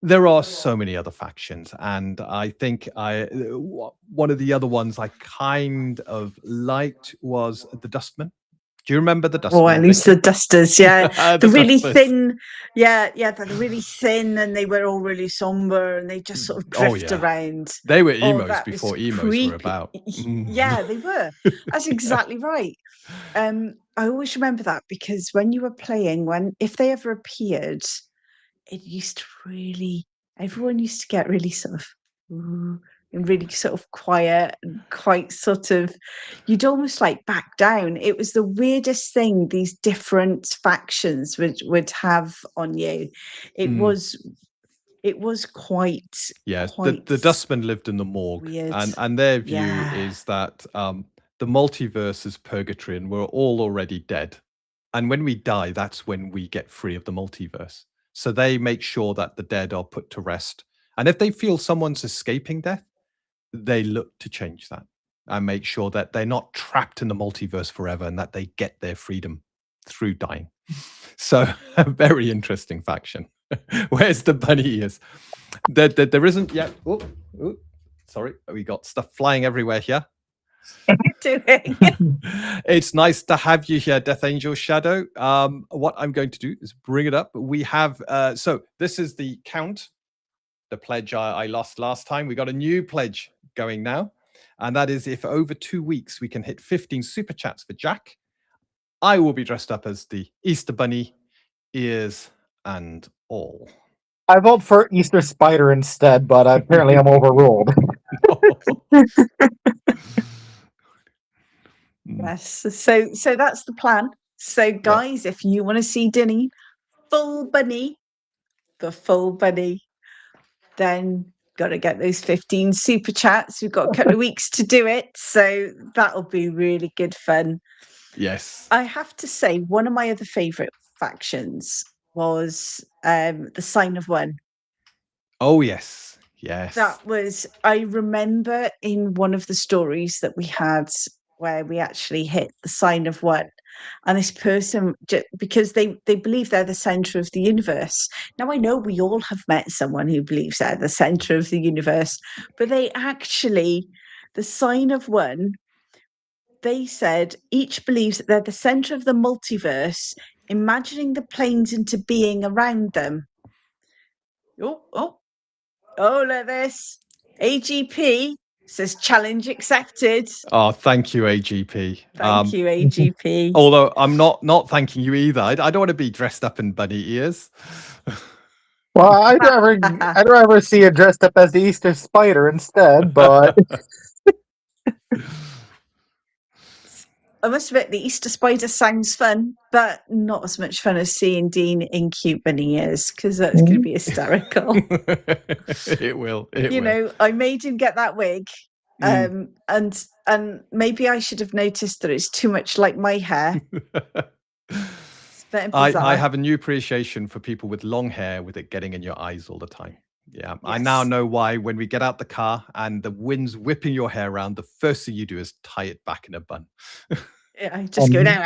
There are so many other factions, and I think one of the other ones I kind of liked was the Dustmen. Do you remember the Dustmen? Oh, at least the Dusters, yeah. The The really Dusters. thin, yeah, they're really thin, and they were all really somber, and they just sort of drift around. They were Oh, emos that was before emos creepy. were about. Yeah, they were. That's exactly right. I always remember that because when you were playing, if they ever appeared, it used to really, everyone used to get really sort of and really sort of quiet and quite sort of, you'd almost like back down. It was the weirdest thing these different factions would have on you. It was quite the Dustmen lived in the morgue, weird. and their view Yeah. is that the multiverse is purgatory and we're all already dead, and when we die, that's when we get free of the multiverse. So they make sure that the dead are put to rest, and if they feel someone's escaping death, they look to change that and make sure that they're not trapped in the multiverse forever and that they get their freedom through dying. So a very interesting faction. Where's the bunny ears? There isn't yet. Oh, sorry, we got stuff flying everywhere here. Doing. It's nice to have you here, Death Angel Shadow. What I'm going to do is bring it up. We have so this is the count, the pledge I lost last time. We got a new pledge going now, and that is if over 2 weeks we can hit 15 super chats for Jack, I will be dressed up as the Easter Bunny, ears and all. I vote for Easter Spider instead, but apparently I'm overruled. Yes, so that's the plan. So guys, if you want to see Dinny full bunny, then got to get those 15 super chats. We've got a couple of weeks to do it, so that'll be really good fun. Yes, I have to say one of my other favorite factions was the Sign of One. Oh yes. That was, I remember in one of the stories that we had where we actually hit the Sign of One, and this person, because they believe they're the center of the universe. Now I know we all have met someone who believes they're the center of the universe, but they actually, the Sign of One, they said each believes that they're the center of the multiverse, imagining the planes into being around them. Oh, look at this. AGP says challenge accepted. Oh, thank you, AGP. Thank you, AGP. Although I'm not thanking you either. I don't want to be dressed up in bunny ears. Well, I'd rather see you dressed up as the Easter Spider instead, but I must admit, the Easter Spider sounds fun, but not as much fun as seeing Dean in cute bunny ears, because that's going to be hysterical. It will. You know, I made him get that wig, and maybe I should have noticed that it's too much like my hair. I have a new appreciation for people with long hair with it getting in your eyes all the time. Yeah, yes. I now know why when we get out the car and the wind's whipping your hair around, the first thing you do is tie it back in a bun. Yeah, I just go down,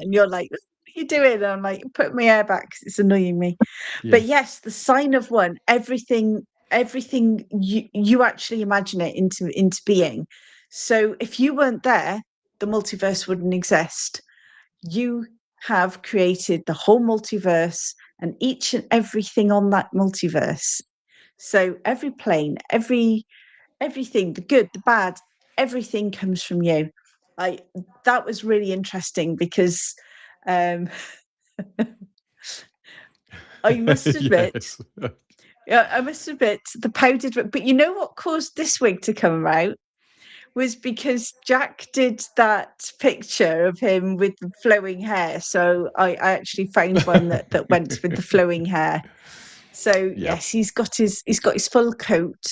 and you're like, what are you doing? And I'm like, put my hair back because it's annoying me. Yes. But yes, the Sign of One, everything you actually imagine it into being. So if you weren't there, the multiverse wouldn't exist. You have created the whole multiverse and each and everything on that multiverse. So every plane, everything, the good, the bad, everything comes from you. That was really interesting because I must admit, yes. I must admit the powdered, but you know what caused this wig to come out was because Jack did that picture of him with the flowing hair. So I actually found one that went with the flowing hair. So yes, he's got his full coat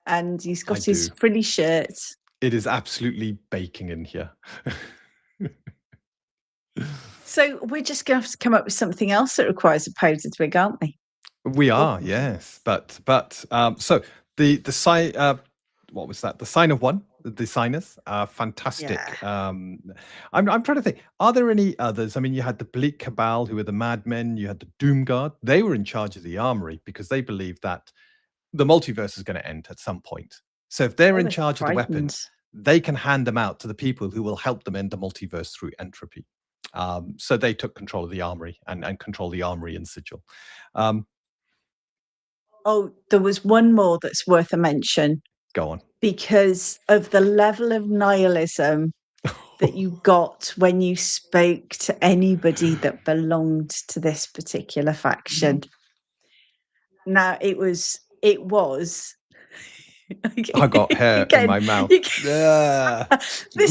and he's got his frilly shirt. It is absolutely baking in here. So we're just going to have to come up with something else that requires a powdered wig, aren't we? We are, yes, but so the sign, what was that? The sign of one, the designers are fantastic. Yeah. I'm trying to think. Are there any others? I mean, you had the Bleak Cabal, who were the Madmen. You had the Doom Guard. They were in charge of the armory because they believed that the multiverse is going to end at some point. So if they're Oh, in they're charge of the weapons, frightened. they can hand them out to the people who will help them end the multiverse through entropy. So they took control of the armory and control the armory and sigil. Oh, there was one more that's worth a mention Go on. because of the level of nihilism that you got when you spoke to anybody that belonged to this particular faction. Now it was I got hair in again, my mouth. this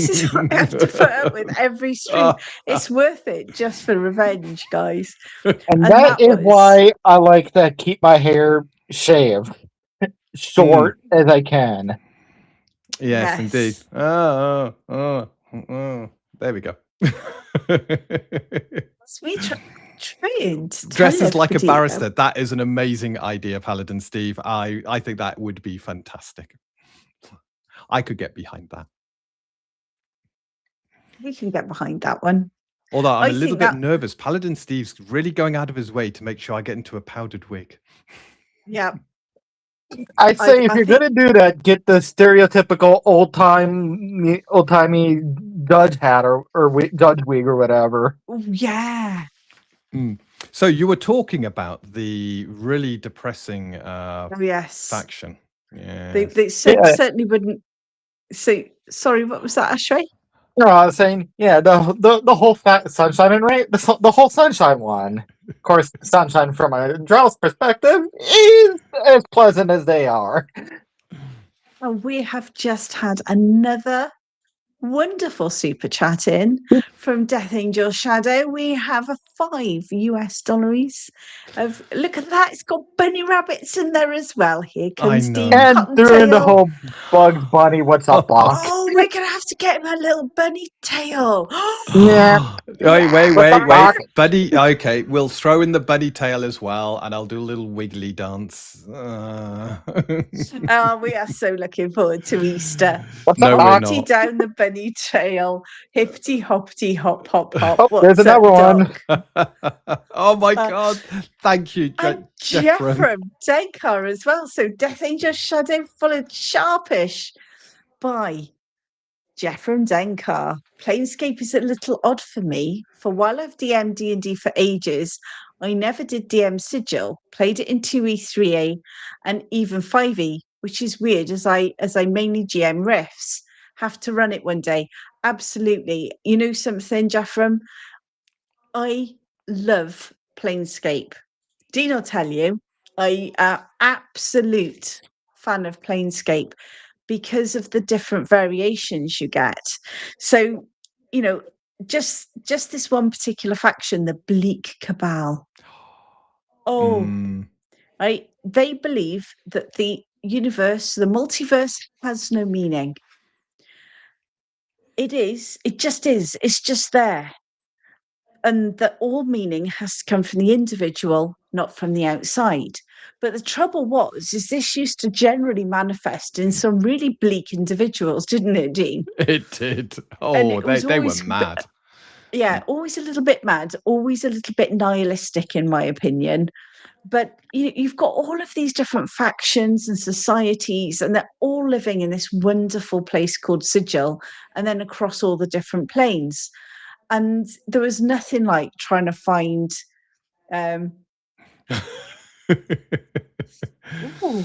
is what I have to put up with every stream. It's worth it just for revenge, guys. And And that is was why I like to keep my hair shaved short as I can. Yes, indeed. yes. There we go. We trained to tell Dresses like a everybody, barrister. That is an amazing idea, Paladin Steve. I think that would be fantastic. I could get behind that. we can get behind that one. Although I'm I a little think bit that- nervous. Paladin Steve's really going out of his way to make sure I get into a powdered wig. Yeah. I'd say if I you're think- gonna do that, get the stereotypical old-timey judge hat or judge wig or whatever. Oh, yeah. So you were talking about the really depressing Oh, yes. faction. Yeah. They certainly wouldn't. So sorry, what was that, Ashray? No, I was saying, yeah, the whole Sunshine and Rain, the whole Sunshine one. Of course, Sunshine from a Drows perspective is as pleasant as they are. Oh, we have just had another wonderful super chat in from Death Angel Shadow. We have a $5 of look at that, it's got bunny rabbits in there as well. Here comes know. Dean And through the Cottontail. whole Bugs Bunny, what's up, block? Oh, we're gonna have to get him a little bunny tail. Yeah. Wait. Buddy, okay, we'll throw in the buddy tail as well, and I'll do a little wiggly dance. Oh, we are so looking forward to Easter. What's No, up, we're Doc? not. Hoppity down the bunny trail, hippity hoppity hop hop hop. Oh, What's there's up, another one. Doc? Oh my god! Thank you, And Jeffrey. Jeffrey Denkar as well. So Death Angel Shadow followed Sharpish by Jeffrey Denkar. Planescape is a little odd for me. For while I've DM'd D&D for ages, I never did DM Sigil. Played it in 2E, 3A, and even 5E, which is weird as I mainly GM Riffs. Have to run it one day. Absolutely. You know something, Jeffrey? I love Planescape. Dean will tell you, I am absolute fan of Planescape because of the different variations you get. So, you know, just this one particular faction, the Bleak Cabal. Oh, right. They believe that the universe, the multiverse has no meaning. It just is. It's just there. And that all meaning has to come from the individual, not from the outside. But the trouble is this used to generally manifest in some really bleak individuals, didn't it, Dean? It did. And Oh, it was they were always mad. Yeah, always a little bit mad, always a little bit nihilistic, in my opinion. But you've got all of these different factions and societies, and they're all living in this wonderful place called Sigil, and then across all the different planes. And there was nothing like trying to find ooh.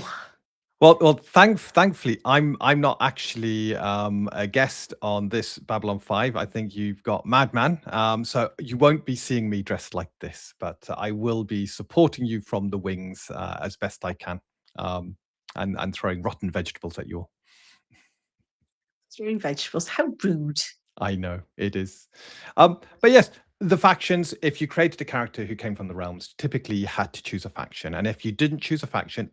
Well, thankfully, I'm not actually a guest on this Babylon 5. I think you've got Madman, so you won't be seeing me dressed like this, but I will be supporting you from the wings as best I can, and throwing rotten vegetables at you all. Throwing vegetables, how rude. I know it is, but yes, the factions. If you created a character who came from the realms, typically you had to choose a faction, and if you didn't choose a faction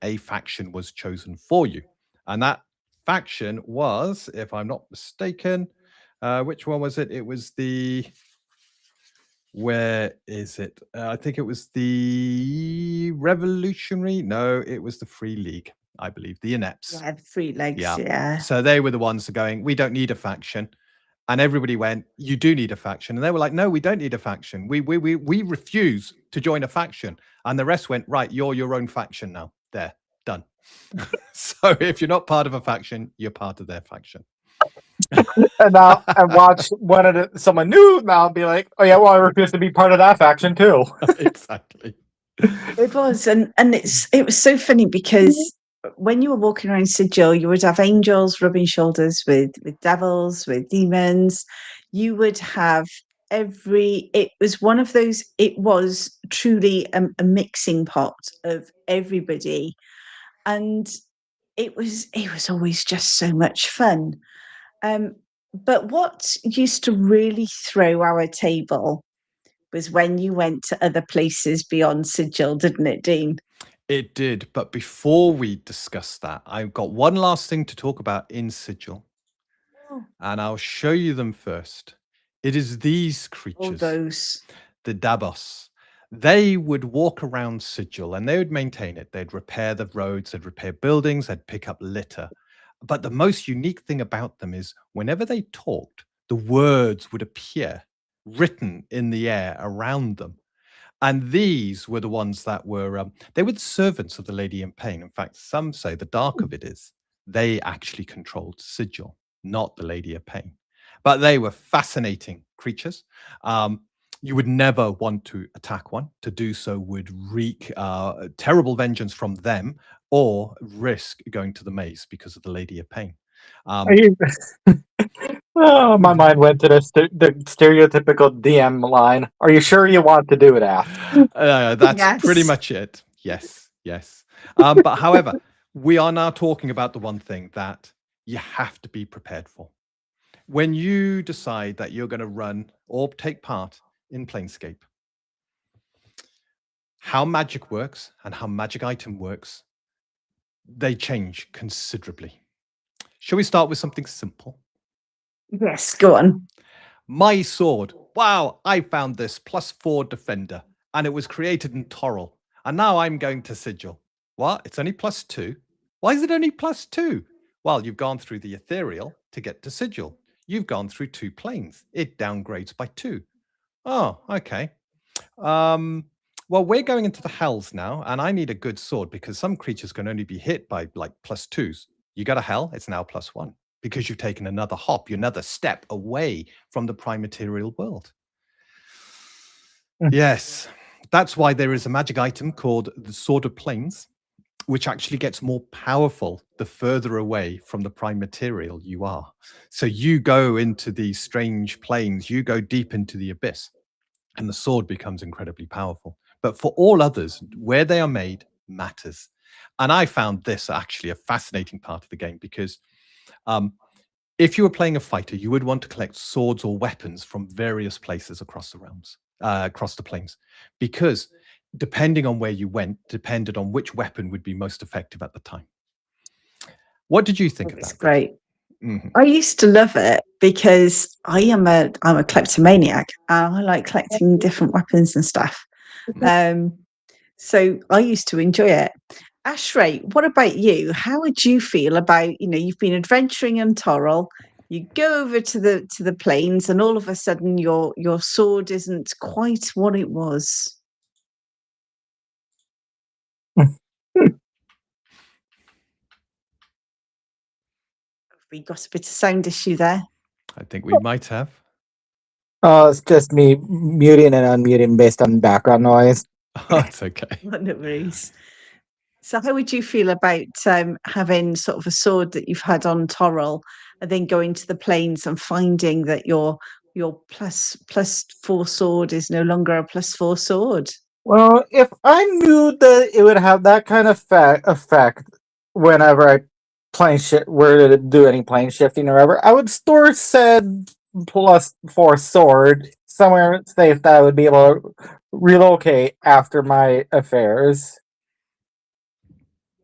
was chosen for you, and that faction was, if I'm not mistaken, which one was it? It was the Where is it? I think it was the Revolutionary. No, it was the Free League, I believe. The Inepts. Yeah, the Free Legs. Yeah. Yeah. So they were the ones that going, we don't need a faction. And everybody went, you do need a faction. And they were like, no, we don't need a faction. We refuse to join a faction. And the rest went, right, you're your own faction now. There, done. So if you're not part of a faction, you're part of their faction. And now I watch someone new now be like, oh yeah, well I refuse to be part of that faction too. Exactly. It was, and it was so funny because when you were walking around Sigil, you would have angels rubbing shoulders with devils, with demons. You would have it was one of those. It was truly a mixing pot of everybody, and it was always just so much fun. But what used to really throw our table was when you went to other places beyond Sigil, didn't it, Dean? It did. But before we discuss that, I've got one last thing to talk about in Sigil. Oh. And I'll show you them first. It is these All creatures, those. the Dabos. They would walk around Sigil and they would maintain it. They'd repair the roads, they'd repair buildings, they'd pick up litter. But the most unique thing about them is whenever they talked, the words would appear written in the air around them. And these were the ones that were, they were the servants of the Lady in Pain. In fact, some say the dark of it is they actually controlled Sigil, not the Lady of Pain. But they were fascinating creatures. You would never want to attack one. To do so would wreak terrible vengeance from them or risk going to the maze because of the Lady of Pain. Oh, my mind went to the stereotypical DM line. Are you sure you want to do that? That's pretty much it. Yes, yes. But however, we are now talking about the one thing that you have to be prepared for. When you decide that you're going to run or take part in Planescape, how magic works and how magic item works, they change considerably. Shall we start with something simple? Yes, go on. My sword. Wow, I found this +4 defender, and it was created in Toril. And now I'm going to Sigil. What? It's only +2? Why is it only +2? Well, you've gone through the ethereal to get to Sigil. You've gone through 2 planes. It downgrades by 2. Oh, okay. Well, we're going into the hells now, and I need a good sword because some creatures can only be hit by like +2s. You got a hell, it's now +1 because you've taken another hop, you're another step away from the prime material world. Yes, that's why there is a magic item called the Sword of Planes, which actually gets more powerful the further away from the prime material you are. So you go into these strange planes, you go deep into the abyss, and the sword becomes incredibly powerful. But for all others, where they are made matters. And I found this actually a fascinating part of the game because if you were playing a fighter, you would want to collect swords or weapons from various places across the realms, across the planes, because depending on where you went, depended on which weapon would be most effective at the time. What did you think of that? It's great. I used to love it because I'm a kleptomaniac. I like collecting different weapons and stuff. So I used to enjoy it. Ashray, what about you? How would you feel about, you've been adventuring in Toril, you go over to the plains, and all of a sudden your sword isn't quite what it was. We got a bit of sound issue there. I think we might have. Oh, it's just me muting and unmuting based on background noise. Oh, it's okay. No worries. So how would you feel about having sort of a sword that you've had on Toril and then going to the plains and finding that your +4 sword is no longer a +4 sword? Well, if I knew that it would have that kind of effect whenever I were to do any plane shifting or whatever, I would store said +4 sword somewhere safe that I would be able to relocate after my affairs.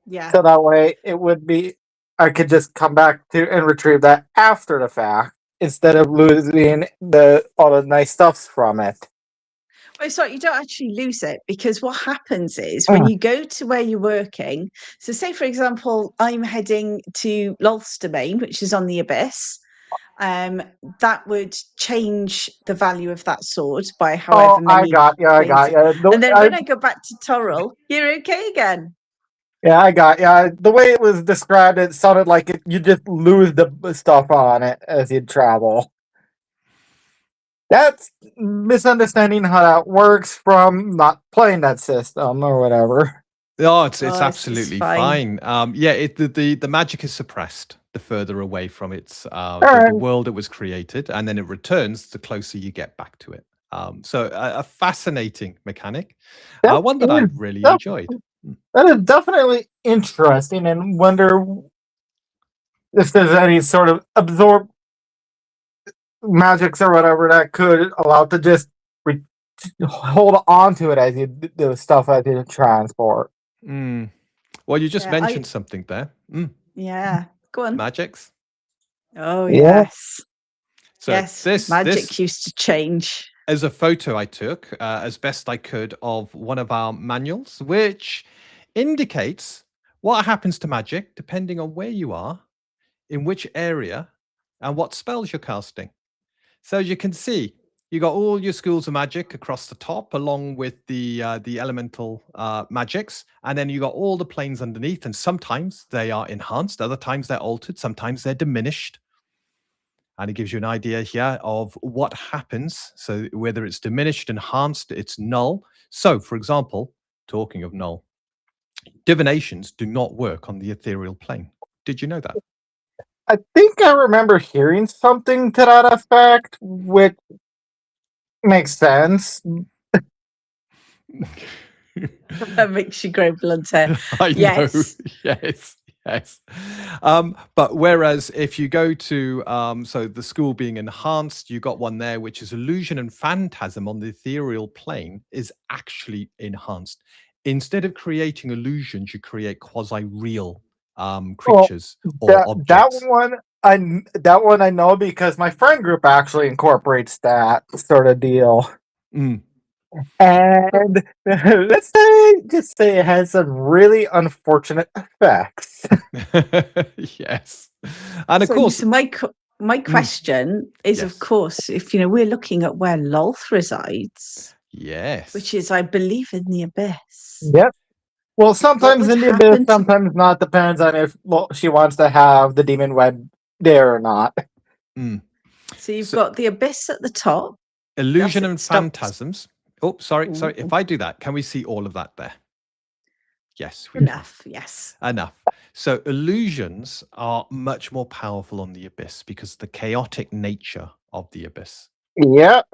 Yeah. So that way it would be, I could just come back to and retrieve that after the fact instead of losing all the nice stuffs from it. Oh, sorry, you don't actually lose it, because what happens is when you go to where you're working, so say for example, I'm heading to Lolth's domain, which is on the Abyss, that would change the value of that sword by however I many got you. planes. The, And then when I go back to Toril, you're okay again. yeah, I got you. The way it was described, it sounded like you just lose the stuff on it as you travel. That's misunderstanding how that works from not playing that system or whatever. Oh, it's Oh, it's absolutely fine. fine. Yeah, the magic is suppressed the further away from its the Alright. world it was created, and then it returns the closer you get back to it. So a fascinating mechanic, That one that I is really def- enjoyed. That is definitely interesting, and wonder if there's any sort of absorb magics or whatever that could allow to just hold on to it as you do stuff as you transport. Mm. Well, you just Yeah, mentioned something there. yeah. Go on. Magics. Oh, Yeah. yes. So Yes, this magic used to change. is a photo I took as best I could of one of our manuals, which indicates what happens to magic depending on where you are, in which area, and what spells you're casting. So as you can see, you got all your schools of magic across the top, along with the elemental magics, and then you got all the planes underneath. And sometimes they are enhanced, other times they're altered, sometimes they're diminished. And it gives you an idea here of what happens. So whether it's diminished, enhanced, it's null. So, for example, talking of null, divinations do not work on the ethereal plane. Did you know that? I think I remember hearing something to that effect, which makes sense. That makes you grow blunt hair. I Yes. know. Yes. Yes. But whereas if you go to so the school being enhanced, you got one there which is illusion and phantasm on the ethereal plane is actually enhanced. Instead of creating illusions, you create quasi-real creatures or That objects. one I know because my friend group actually incorporates that sort of deal. Mm. And just say it has some really unfortunate effects. Yes. And of So, course, so my question is, of yes. course, if we're looking at where Lolth resides, Yes. which is, I believe, in the Abyss. Yep. Well, sometimes would in the happen abyss, to- sometimes not. Depends on if she wants to have the demon web there or not. Mm. So you've So- got the Abyss at the top. Illusion That's and it, stopped. phantasms. Oh, sorry. Ooh. If I do that, can we see all of that there? Yes, we Enough, yes. can. Enough. So illusions are much more powerful on the abyss because of the chaotic nature of the abyss. Yep.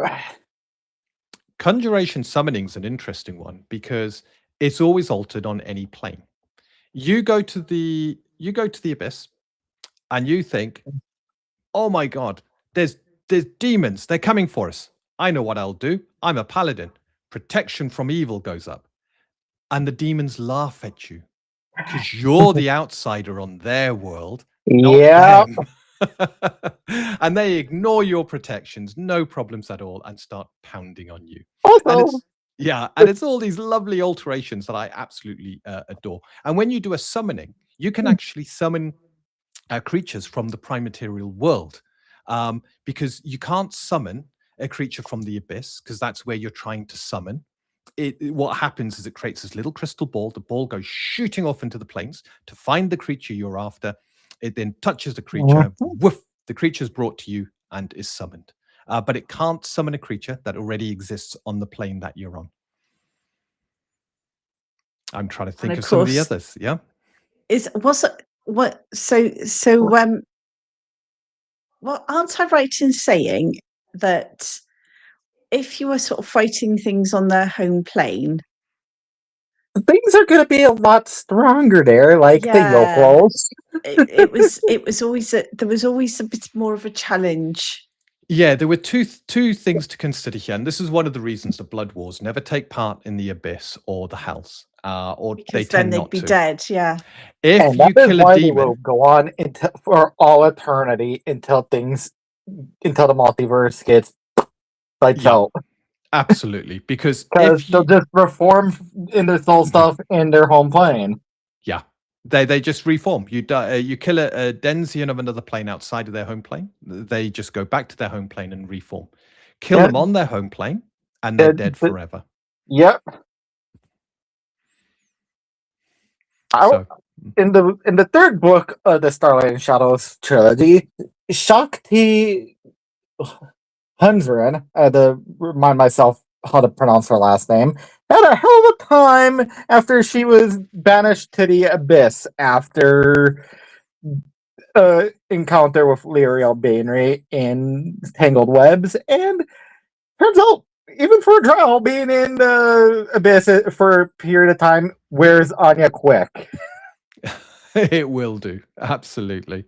Conjuration summoning is an interesting one because it's always altered on any plane. You go to the abyss and you think, oh my god, there's demons, they're coming for us. I know what I'll do. I'm a paladin. Protection from evil goes up. And the demons laugh at you because you're the outsider on their world, not Yeah. them. And they ignore your protections, no problems at all, and start pounding on you. Also, And it's all these lovely alterations that I absolutely adore. And when you do a summoning, you can actually summon creatures from the prime material world, because you can't summon a creature from the abyss because that's where you're trying to summon. What happens is it creates this little crystal ball. The ball goes shooting off into the planes to find the creature you're after. It then touches the creature. Woof! The creature is brought to you and is summoned. But it can't summon a creature that already exists on the plane that you're on. I'm trying to think of some of the others. Yeah. Well, aren't I right in saying that if you were sort of fighting things on their home plane, things are going to be a lot stronger there, like the Yeah. Yoklos. it was always there was always a bit more of a challenge. Yeah, there were two things to consider here, and this is one of the reasons the Blood Wars never take part in the Abyss or the Hells, or Because they then tend they'd not be to. dead, yeah. If And you that is kill a why they will demon, go on for all eternity until the multiverse gets wiped Yeah. out. Absolutely, because Because if they'll you, just reform into soul stuff in their home plane. yeah, they just reform. You you kill a Denzian of another plane outside of their home plane. They just go back to their home plane and reform. Kill Yeah. them on their home plane, and they're dead forever. Yep. So In the third book of the Starlight and Shadows trilogy, Shakti Hunzran, I had to remind myself how to pronounce her last name, had a hell of a time after she was banished to the abyss after encounter with Lyriel Bainry in Tangled Webs, and turns out, even for a trial, being in the abyss for a period of time wears Anya quick. it will do, absolutely.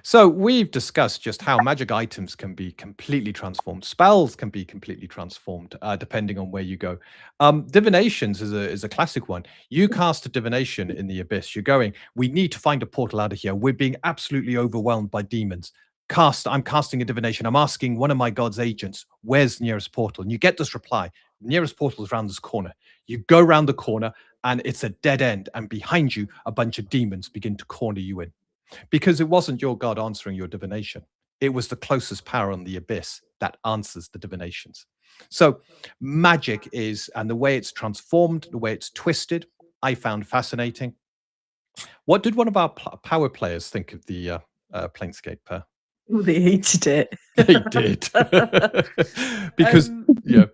So we've discussed just how magic items can be completely transformed. Spells can be completely transformed depending on where you go. Divinations is a classic one. You cast a divination in the abyss. You're going, we need to find a portal out of here. We're being absolutely overwhelmed by demons. I'm casting a divination. I'm asking one of my god's agents, where's the nearest portal? And you get this reply, nearest portal is around this corner. You go around the corner and it's a dead end. And behind you, a bunch of demons begin to corner you in. Because it wasn't your god answering your divination. It was the closest power on the abyss that answers the divinations. So magic is, and the way it's transformed, the way it's twisted, I found fascinating. What did one of our power players think of the Planescape? Oh, they hated it. They did. Because, yeah,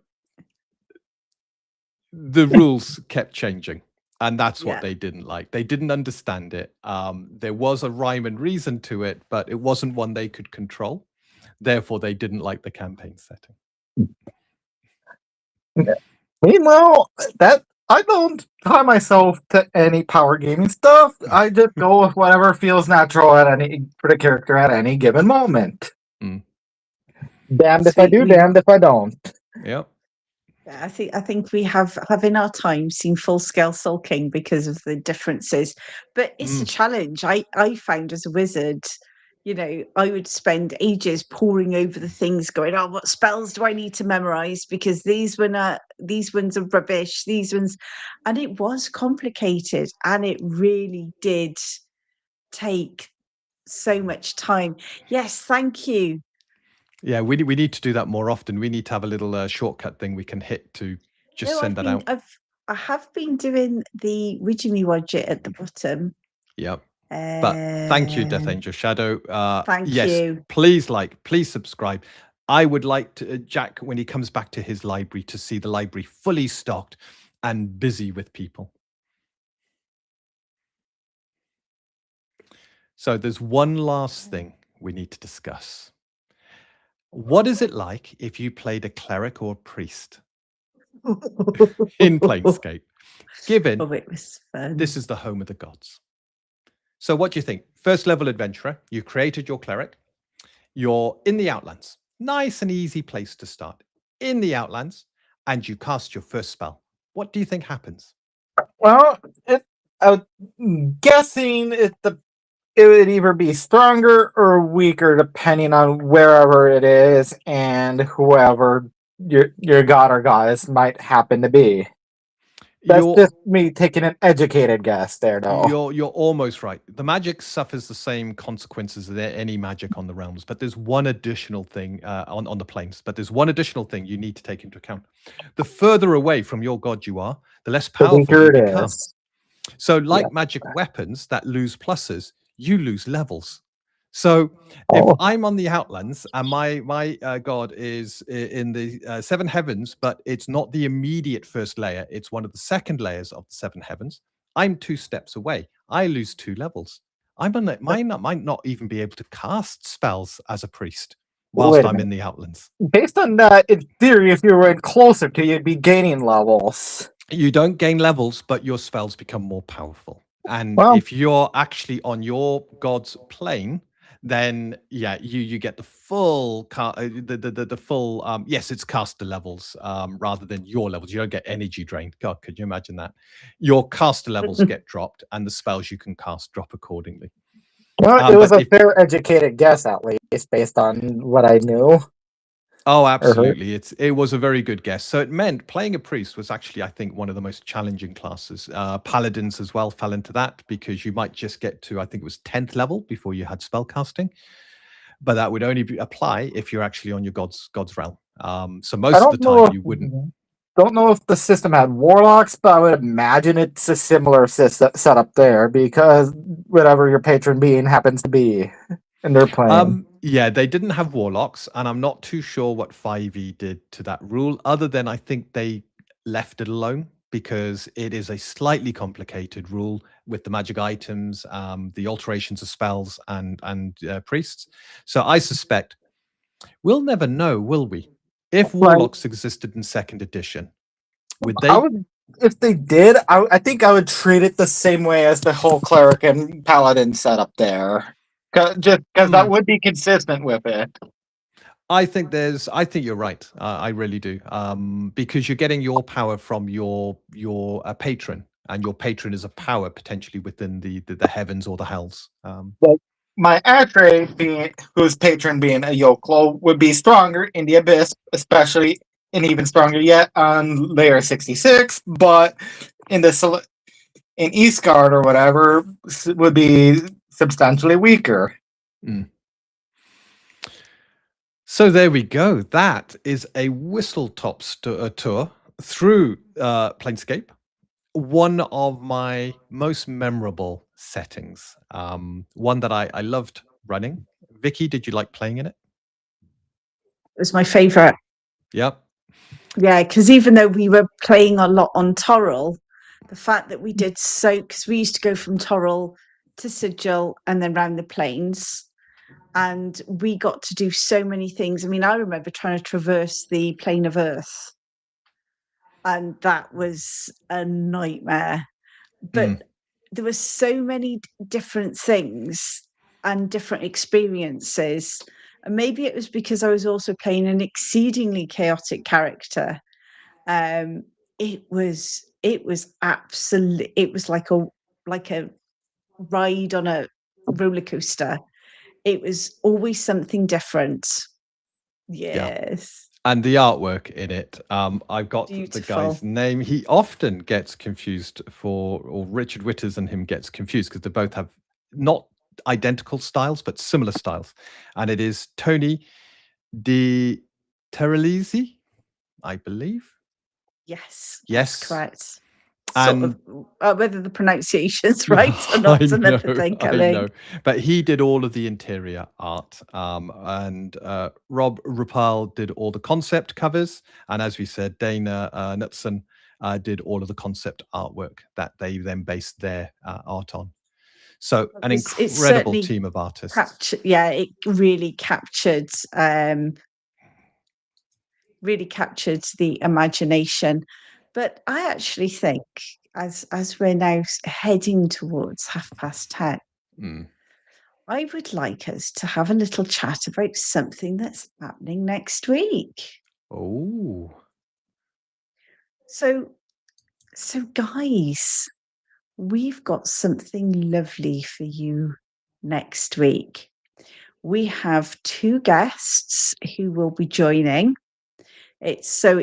the rules kept changing. And that's what they didn't like. They didn't understand it. There was a rhyme and reason to it, but it wasn't one they could control. Therefore, they didn't like the campaign setting. Meanwhile, that I don't tie myself to any power gaming stuff. I just go with whatever feels natural for the character at any given moment. Damned if I do, damned if I don't. Yep. I think we have in our time seen full scale sulking because of the differences, but it's a challenge. I found as a wizard, I would spend ages poring over the things, going, "Oh, what spells do I need to memorize? Because these ones are rubbish. These ones," and it was complicated, and it really did take so much time. Yes, thank you. Yeah, we need to do that more often. We need to have a little shortcut thing we can hit to just send that out. I have been doing the Widgemy widget at the bottom. Yep. But thank you, Death Angel Shadow. Thank yes, you. Please please subscribe. I would like to, Jack, when he comes back to his library, to see the library fully stocked and busy with people. So there's one last thing we need to discuss. What is it like if you played a cleric or a priest in Planescape? Given it was fun. This is the home of the gods. So what do you think? First level adventurer, you created your cleric. You're in the Outlands. Nice and easy place to start. In the Outlands, and you cast your first spell. What do you think happens? Well, I'm guessing it would either be stronger or weaker depending on wherever it is and whoever your god or goddess might happen to be. That's just me taking an educated guess there, though. You're almost right. The magic suffers the same consequences as any magic on the realms, but there's one additional thing on the planes. But there's one additional thing you need to take into account. The further away from your god you are, the less powerful you become. So like magic weapons that lose pluses, you lose levels. So if I'm on the Outlands and my god is in the seven heavens, but it's not the immediate first layer, it's one of the second layers of the seven heavens, I'm 2 steps away. I lose 2 levels. I might not even be able to cast spells as a priest whilst I'm in the Outlands. Based on that, in theory, if you were closer to, you'd be gaining levels. You don't gain levels, but your spells become more powerful. And if you're actually on your god's plane, then you get the full yes, it's caster levels rather than your levels. You don't get energy drained. God, could you imagine that? Your caster levels get dropped, and the spells you can cast drop accordingly. Well, it was a fair educated guess, at least based on what I knew. Oh, hurt. absolutely. It was a very good guess. So it meant playing a priest was actually, I think, one of the most challenging classes. Paladins as well fell into that because you might just get to, I think it was 10th level before you had spellcasting, but that would only apply if you're actually on your god's realm. So I most of the don't know time if you wouldn't. the system had warlocks, but I would imagine it's a similar setup there because whatever your patron being happens to be, and they're playing. Yeah, they didn't have warlocks, and I'm not too sure what 5e did to that rule, other than I think they left it alone because it is a slightly complicated rule with the magic items, the alterations of spells, and priests. So I suspect we'll never know, will we? If warlocks existed in second edition, would they? If they did, I think I would treat it the same way as the whole cleric and paladin setup there, just because that would be consistent with it. I think you're right. I really do. Because you're getting your power from your patron, and your patron is a power potentially within the heavens or the hells. Like my Atre, whose patron being a Yoklo, would be stronger in the Abyss, especially, and even stronger yet on layer 66. But in in Eastgard or whatever, would be substantially weaker. So there we go. That is a whistle-top tour through Planescape. One of my most memorable settings. One that I loved running. Vicky, did you like playing in it? It was my favorite. Yep. Yeah, because even though we were playing a lot on Torrell, the fact that we did because we used to go from Torrell to Sigil and then round the plains, and we got to do so many things. I mean, I remember trying to traverse the plane of Earth, and that was a nightmare. But there were so many different things and different experiences. And maybe it was because I was also playing an exceedingly chaotic character. It was absolutely, it was like a ride on a roller coaster. It was always something different. Yes. And the artwork in it, I've got the Beautiful. guy's name. He often gets confused or Richard Witters and him gets confused because they both have not identical styles, but similar styles. And it is Tony Di Terralisi, I believe. Yes. Yes. That's correct. And sort of, whether the pronunciation's right or not is another thing. I know. But he did all of the interior art, and Rob Rupal did all the concept covers, and as we said, Dana Knutson did all of the concept artwork that they then based their art on. So an incredible team of artists. It really captured the imagination. But I actually think, as we're now heading towards 10:30, I would like us to have a little chat about something that's happening next week. Oh. So guys, we've got something lovely for you next week. We have 2 guests who will be joining. It's a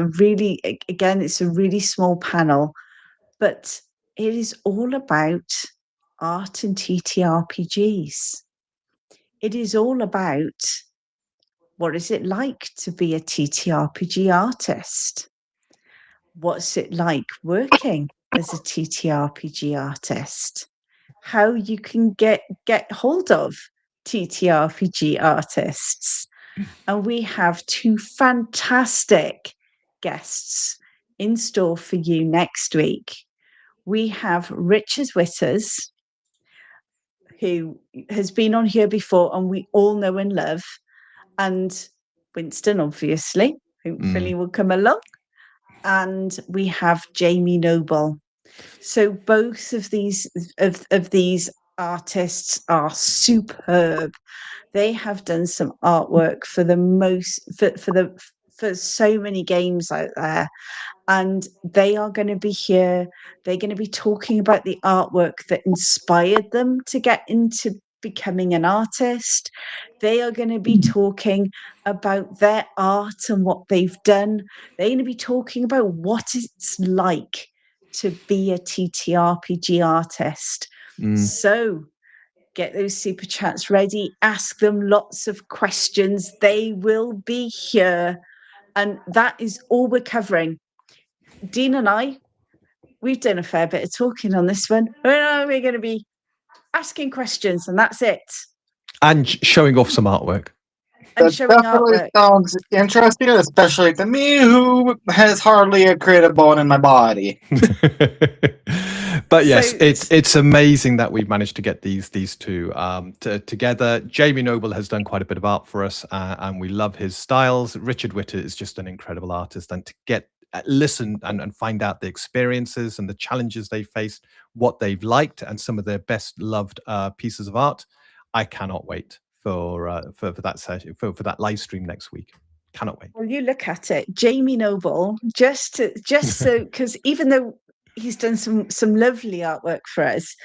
really small panel, but it is all about art and TTRPGs. It is all about what is it like to be a TTRPG artist? What's it like working as a TTRPG artist? How you can get hold of TTRPG artists. And we have 2 fantastic guests in store for you next week. We have Richard Witters, who has been on here before and we all know and love, and Winston, obviously, hopefully will come along. And we have Jamie Noble. So both of these artists are superb. They have done some artwork for so many games out there, and they are going to be here. They're going to be talking about the artwork that inspired them to get into becoming an artist. They are going to be talking about their art and what they've done. They're going to be talking about what it's like to be a TTRPG artist. So get those super chats ready, ask them lots of questions. They will be here. And that is all we're covering. Dean and I, we've done a fair bit of talking on this one. We're going to be asking questions, and that's it. And showing off some artwork. And That showing definitely artwork. sounds interesting, especially to me, who has hardly a creative bone in my body. But yes, So- it's amazing that we've managed to get these two together. Jamie Noble has done quite a bit of art for us, and we love his styles. Richard Witter is just an incredible artist, and to get listen and find out the experiences and the challenges they faced, what they've liked, and some of their best loved pieces of art, I cannot wait for that session, for that live stream next week. Cannot wait. Well, you look at it, Jamie Noble, just so, because even though he's done some lovely artwork for us,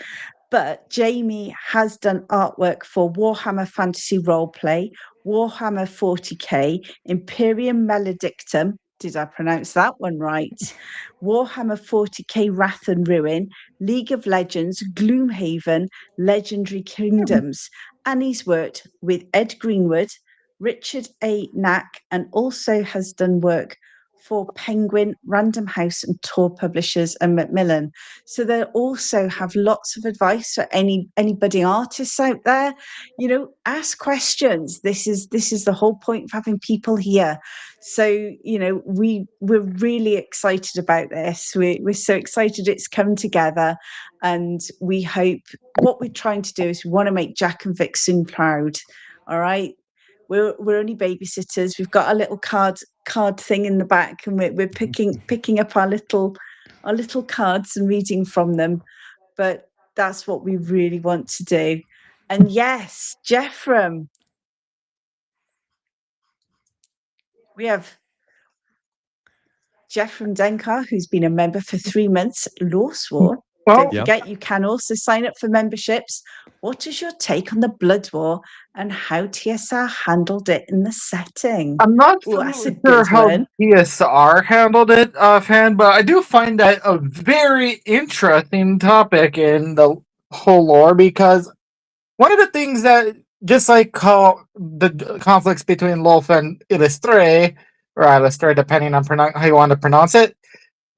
but Jamie has done artwork for Warhammer Fantasy Roleplay, Warhammer 40k, Imperium Maledictum. Did I pronounce that one right? Warhammer 40k Wrath and Ruin, League of Legends, Gloomhaven, Legendary Kingdoms. And he's worked with Ed Greenwood, Richard A. Knack, and also has done work for Penguin, Random House, and Tor Publishers and Macmillan. So they also have lots of advice for anybody artists out there. You know, ask questions. This is the whole point of having people here. So, you know, we're really excited about this. We're so excited it's come together, and we hope what we're trying to do is we want to make Jack and Vixen proud. All right. We're only babysitters. We've got a little card thing in the back, and we're picking up our little cards and reading from them. But that's what we really want to do. And yes, Jeffrem, we have Jeffrem Denkar, who's been a member for 3 months. Lawswar. Don't forget, you can also sign up for memberships. What is your take on the Blood War and how TSR handled it in the setting? I'm not sure how TSR handled it offhand, but I do find that a very interesting topic in the whole lore, because one of the things that, just like how the conflicts between Lolth and Illustre, or Illustre, depending on how you want to pronounce it,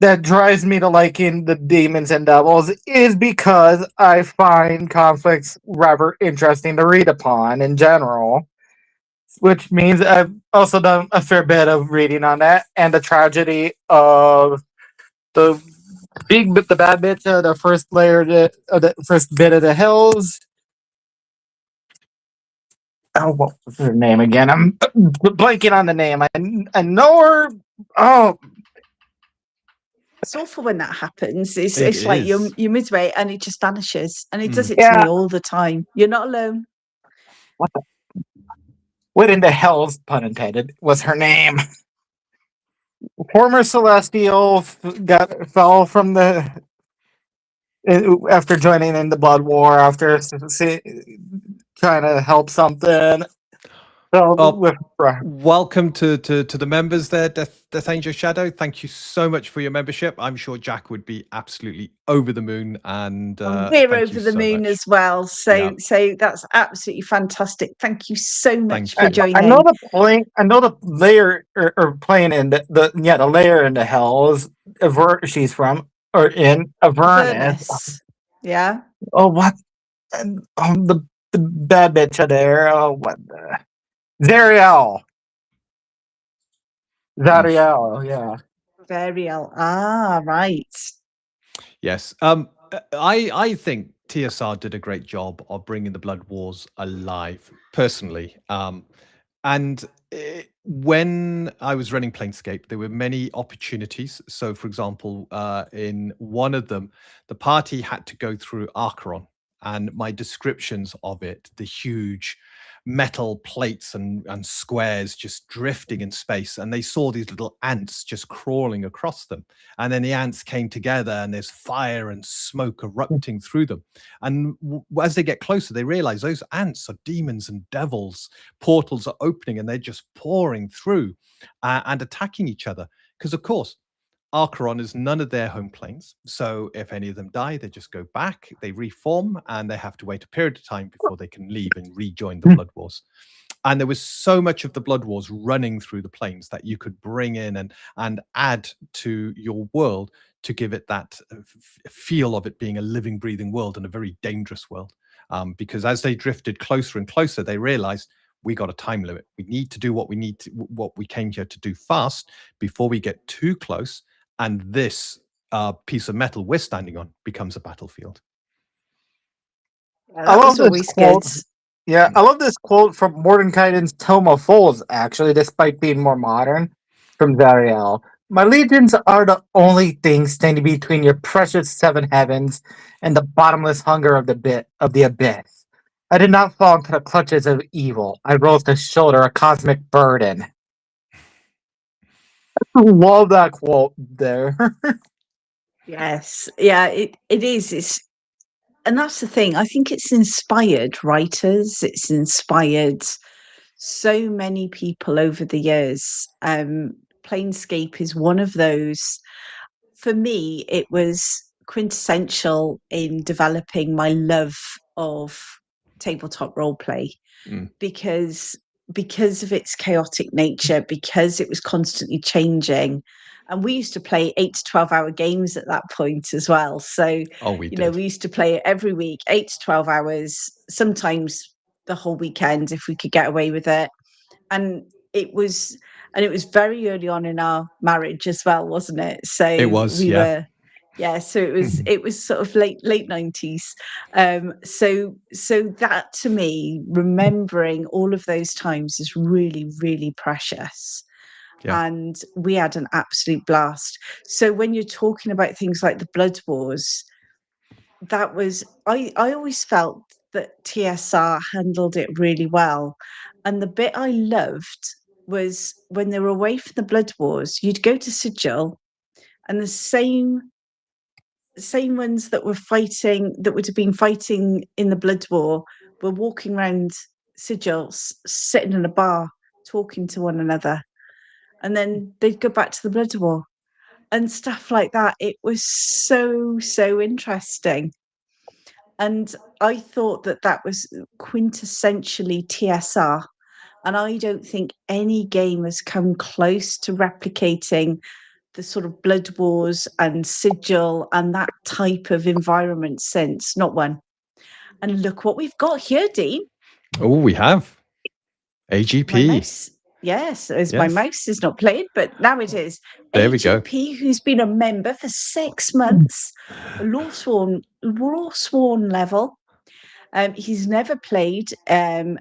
that drives me to liking the demons and devils, is because I find conflicts rather interesting to read upon in general. Which means I've also done a fair bit of reading on that, and the tragedy of the bad bitch, the first layer of the first bit of the hills. Oh, what was her name again? I'm blanking on the name. I know her. Oh, it's awful when that happens. It's like you're midway and it just vanishes, and it does it to me all the time. You're not alone. What in the hell's, pun intended, was her name? Former Celestial fell from the after joining in the Blood War, after trying to help something. So welcome to the members there, Death Angel Shadow. Thank you so much for your membership. I'm sure Jack would be absolutely over the moon, and we're over the moon as well. So that's absolutely fantastic. Thank you so much for joining. I know the layer or playing in the layer in the hells she's from, or in Avernus. Yeah. Oh, what? The bad bitch there. Oh, what the Zariel. Yeah. Zariel. Ah, right. Yes. I think TSR did a great job of bringing the Blood Wars alive, personally. And when I was running Planescape, there were many opportunities. So, for example, in one of them, the party had to go through Archeron, and my descriptions of it, the huge metal plates and squares just drifting in space, and they saw these little ants just crawling across them, and then the ants came together and there's fire and smoke erupting through them, and as they get closer they realize those ants are demons and devils. Portals are opening and they're just pouring through and attacking each other, because of course Archeron is none of their home planes, so if any of them die, they just go back, they reform, and they have to wait a period of time before they can leave and rejoin the Blood Wars. And there was so much of the Blood Wars running through the planes that you could bring in and add to your world to give it that feel of it being a living, breathing world and a very dangerous world. Because as they drifted closer and closer, they realized we got a time limit. We need to do what we came here to do fast before we get too close. And this piece of metal we're standing on becomes a battlefield. That was always good. Yeah, I love this quote from Mordenkaiden's Tome of Fools, actually, despite being more modern, from Zariel. My legions are the only thing standing between your precious seven heavens and the bottomless hunger of the abyss. I did not fall into the clutches of evil. I rose to shoulder a cosmic burden. I love that quote there. Yes, yeah, it is. And that's the thing. I think it's inspired writers. It's inspired so many people over the years. Planescape is one of those. For me, it was quintessential in developing my love of tabletop role play, because of its chaotic nature, because it was constantly changing. And we used to play 8 to 12 hour games at that point as well. So, we used to play it every week, 8 to 12 hours, sometimes the whole weekend if we could get away with it. And it was very early on in our marriage as well, wasn't it? So it was, so it was sort of late 90s. So that, to me, remembering all of those times is really, really precious. Yeah. And we had an absolute blast. So when you're talking about things like the Blood Wars, that was, I always felt that TSR handled it really well. And the bit I loved was when they were away from the Blood Wars, you'd go to Sigil, and the same ones that would have been fighting in the Blood War were walking around Sigil, sitting in a bar, talking to one another. And then they'd go back to the Blood War and stuff like that. It was so, so interesting. And I thought that was quintessentially TSR. And I don't think any game has come close to replicating the sort of Blood Wars and Sigil and that type of environment since. Not one. And look what we've got here, Dean. Oh, we have AGP. My mouse is not playing, but now it is. There AGP, we go. Who's been a member for 6 months, Law Sworn level. He's never played in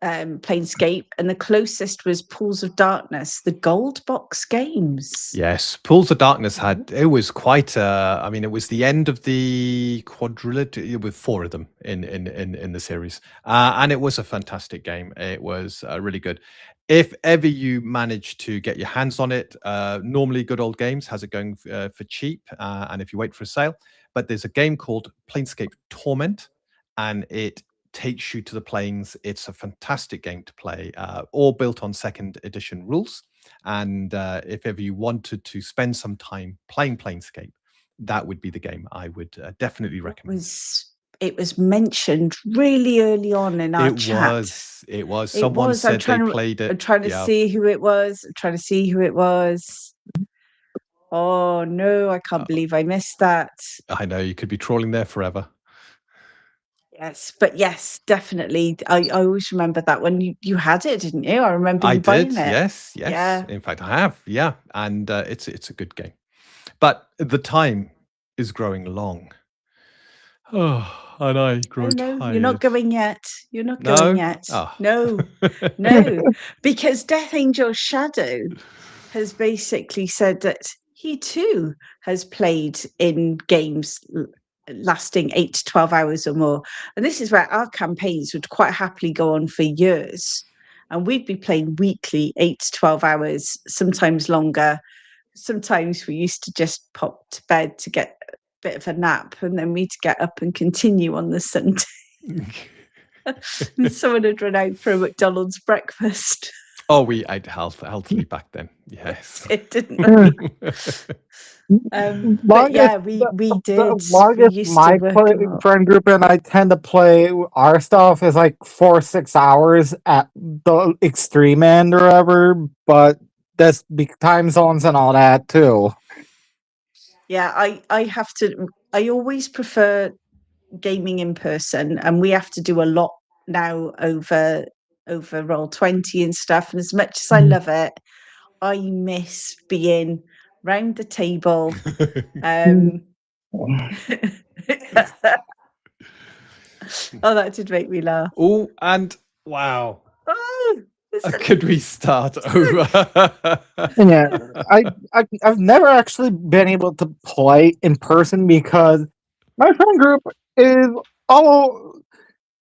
Planescape, and the closest was Pools of Darkness, the Gold Box games. Yes, Pools of Darkness it was quite it was the end of the quadrilogy with 4 of them in the series, and it was a fantastic game. It was really good. If ever you manage to get your hands on it, normally Good Old Games has it going for cheap, and if you wait for a sale, but there's a game called Planescape Torment, and it takes you to the planes. It's a fantastic game to play, all built on 2nd edition rules. And if ever you wanted to spend some time playing Planescape, that would be the game I would definitely recommend. It was mentioned really early on in our chat. It was. Someone said they played it. I'm trying to see who it was. Oh, no, I can't believe I missed that. I know, you could be trawling there forever. Yes, but yes, definitely. I always remember that one. You had it, didn't you? I remember you buying it. Yes. Yeah. In fact, I have. Yeah, and it's a good game, but the time is growing long. Oh, and I grow tired. You're not going yet. Oh. No, because Death Angel Shadow has basically said that he too has played in games lasting 8 to 12 hours or more. And this is where our campaigns would quite happily go on for years. And we'd be playing weekly, 8 to 12 hours, sometimes longer. Sometimes we used to just pop to bed to get a bit of a nap, and then we'd get up and continue on the Sunday. And someone had run out for a McDonald's breakfast. Oh, we ate healthily back then. Yes. It didn't we? But yeah, we did. The We longest used my to work a lot. friend group and I tend to play our stuff is like 4 or 6 hours at the extreme end or whatever, but that's time zones and all that too. Yeah, I always prefer gaming in person, and we have to do a lot now over Roll20 and stuff. And as much as I love it, I miss being round the table. Oh, that did make me laugh. Oh, and wow. Oh, Could we start over? Yeah, I've never actually been able to play in person because my friend group is all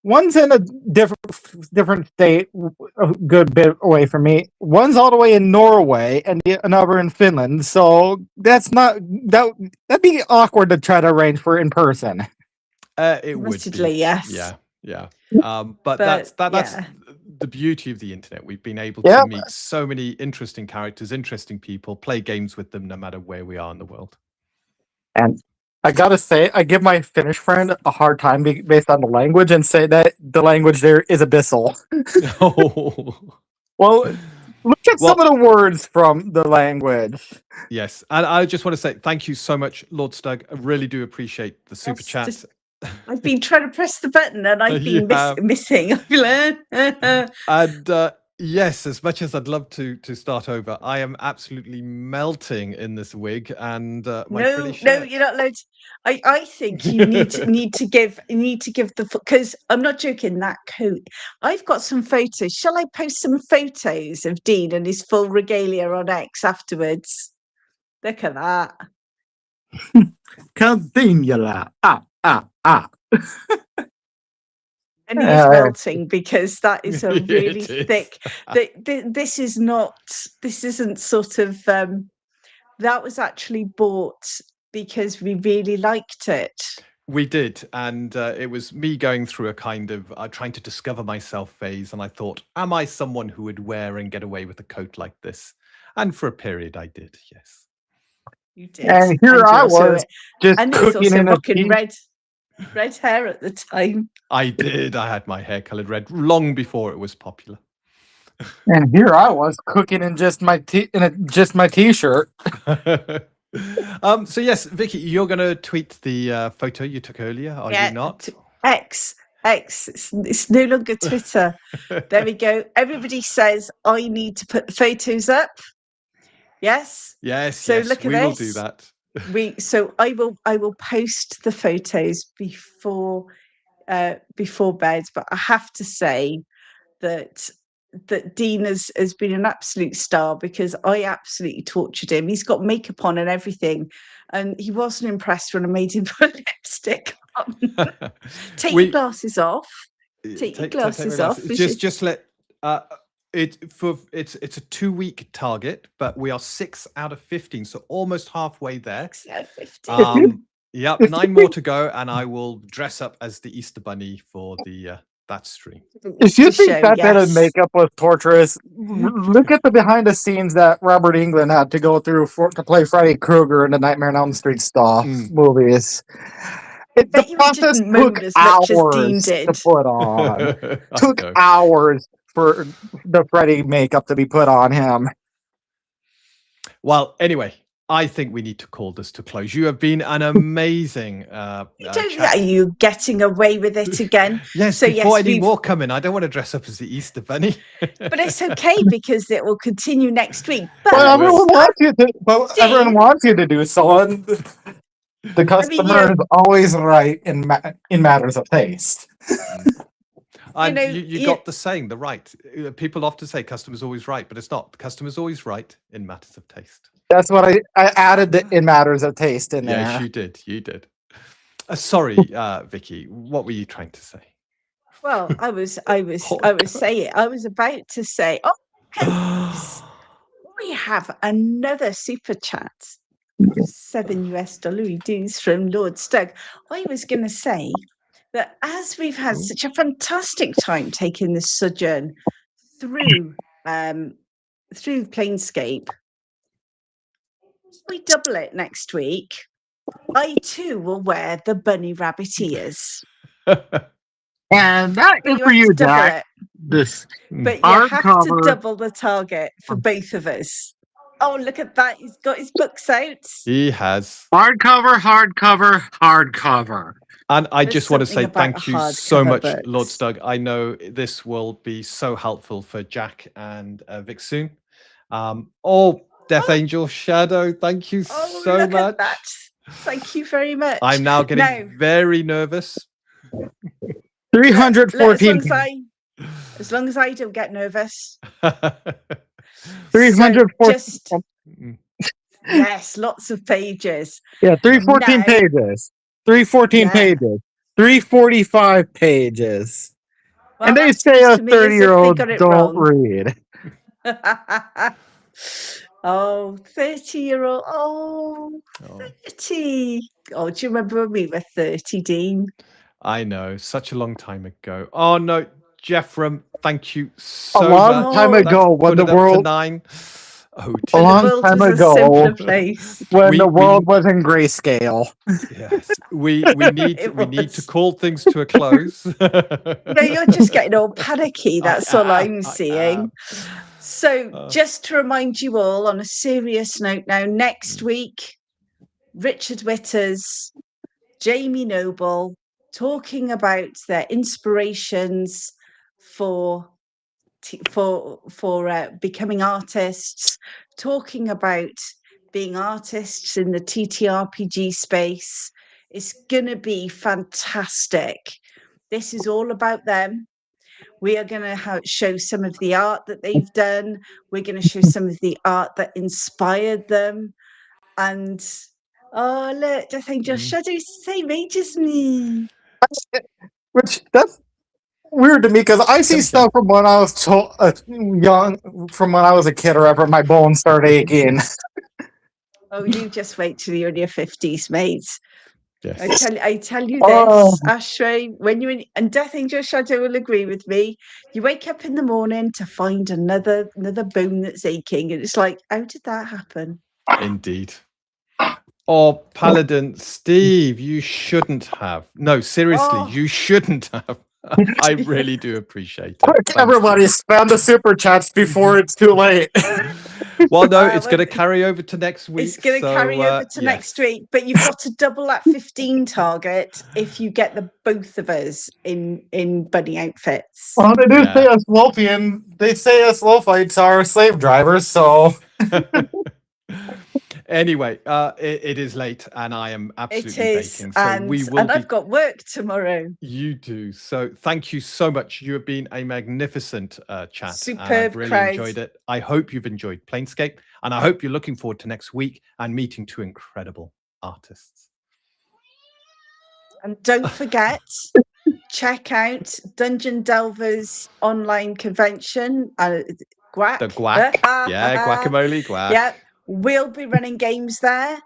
one's in a different state, a good bit away from me. One's all the way in Norway, and another in Finland. So that'd be awkward to try to arrange for in person. It would Admittedly, be. yes. Yeah. But that's yeah. the beauty of the internet. We've been able to meet so many interesting characters, interesting people, play games with them no matter where we are in the world. And I gotta say, I give my Finnish friend a hard time based on the language and say that the language there is abyssal. Oh. Well, look at some of the words from the language. Yes, and I just want to say thank you so much, Lord Stug. I really do appreciate the super chat. I've been trying to press the button and I've been missing. And yes, as much as I'd love to start over, I am absolutely melting in this wig and my frilly shirt. No, you're not allowed. I think you need to give the, because I'm not joking, that coat. I've got some photos. Shall I post some photos of Dean and his full regalia on X afterwards? Look at that. Continua. And he's melting because that is a really thick. This isn't sort of. That was actually bought because we really liked it. We did, and it was me going through a kind of trying to discover myself phase, and I thought, am I someone who would wear and get away with a coat like this? And for a period, I did. Yes, you did. And here I was just cooking in rocking red hair at the time. I did. I had my hair colored red long before it was popular. And here I was cooking in just my t-shirt. So yes, Vicky, you're going to tweet the photo you took earlier, are you not? X. It's no longer Twitter. There we go. Everybody says I need to put the photos up. Yes. Yes. So look at we this. will do that. So I will post the photos before bed, but I have to say that Dean has been an absolute star because I absolutely tortured him. He's got makeup on and everything, and he wasn't impressed when I made him put lipstick on. Take your glasses off. Take your glasses off. Just let it's a 2-week target, but we are 6 out of 15, so almost halfway there. 6 out of 15. Yep, 9 more to go, and I will dress up as the Easter Bunny for the that stream. If you think that bit of makeup was torturous, look at the behind the scenes that Robert Englund had to go through to play Freddy Krueger in the Nightmare on Elm Street movies. The process took hours to put on. Took hours for the Freddy makeup to be put on him. Well, anyway, I think we need to call this to close. You have been an amazing are you getting away with it again? Yes, so before any more come in, I don't want to dress up as the Easter Bunny. But it's okay because it will continue next week. But everyone wants you to do so. And the customer is always right in matters of taste. And you got the saying, the right. People often say customer's always right, but it's not. The customer's always right in matters of taste. That's what I added in matters of taste in there. Yes, you did. Sorry, Vicky, what were you trying to say? Well, I was saying, I was about to say, oh, goodness, we have another super chat. $7 dues from Lord Stug. I was going to say that as we've had such a fantastic time taking this sojourn through Planescape, we double it next week. I too will wear the bunny rabbit ears. And that But is you for have you, to double Jack. it. This But you have to hardcover. double the target for both of us. Oh, look at that. He's got his books out. He has. Hardcover. And I There's just want to something say about thank a you so hardcover much, books. Lord Stug. I know this will be so helpful for Jack and Vic soon. Death Angel Shadow, thank you so look much. at that. Thank you very much. I'm now getting very nervous. 314 as long as I don't get nervous. 314 yes, lots of pages. Yeah, 314 pages. 314 pages. 345 pages. Well, and they that say seems a to me as if they 30-year-old got it don't wrong. read. Oh, 30-year-old. Oh, 30. Oh, do you remember when we were 30, Dean? I know, such a long time ago. Oh no, Jeffrem, thank you so much. A long time ago when the world 9. Oh, a long time ago when the world was in grayscale. Yes, we need to call things to a close. No, you're just getting all panicky. That's all I'm seeing. So, just to remind you all on a serious note now, next week, Richard Witters, Jamie Noble, talking about their inspirations for becoming artists, talking about being artists in the TTRPG space. It's going to be fantastic. This is all about them. We are going to show some of the art that they've done. We're going to show some of the art that inspired them. And oh, look, Death Angel Shadow's the same age as me. Which that's weird to me because I see stuff from when I was young, from when I was a kid, or ever my bones start aching. Oh, you just wait till you're in your 50s, mate. Yes. I tell you this, Ashray, when you're in, and Death Angel Shadow will agree with me, you wake up in the morning to find another bone that's aching, and it's like, how did that happen? Indeed. Oh, Paladin Steve, you shouldn't have. No, seriously, you shouldn't have. I really do appreciate it. Everybody spam the super chats before it's too late. Well, no, it's going to carry over to next week. It's going to carry over to next week, but you've got to double that 15 target if you get the both of us in bunny outfits. Well, they do say us Lothian. They say us Lothites are slave drivers, so. Anyway, it is late and I am absolutely baking. So and I've got work tomorrow. You do. So thank you so much. You have been a magnificent chat. Superb I've really crowd. enjoyed it. I hope you've enjoyed Planescape, and I hope you're looking forward to next week and meeting two incredible artists. And don't forget, check out Dungeon Delvers online convention. GWAC. The GWAC. Yeah, Guacamole, GWAC. Yeah, we'll be running games there.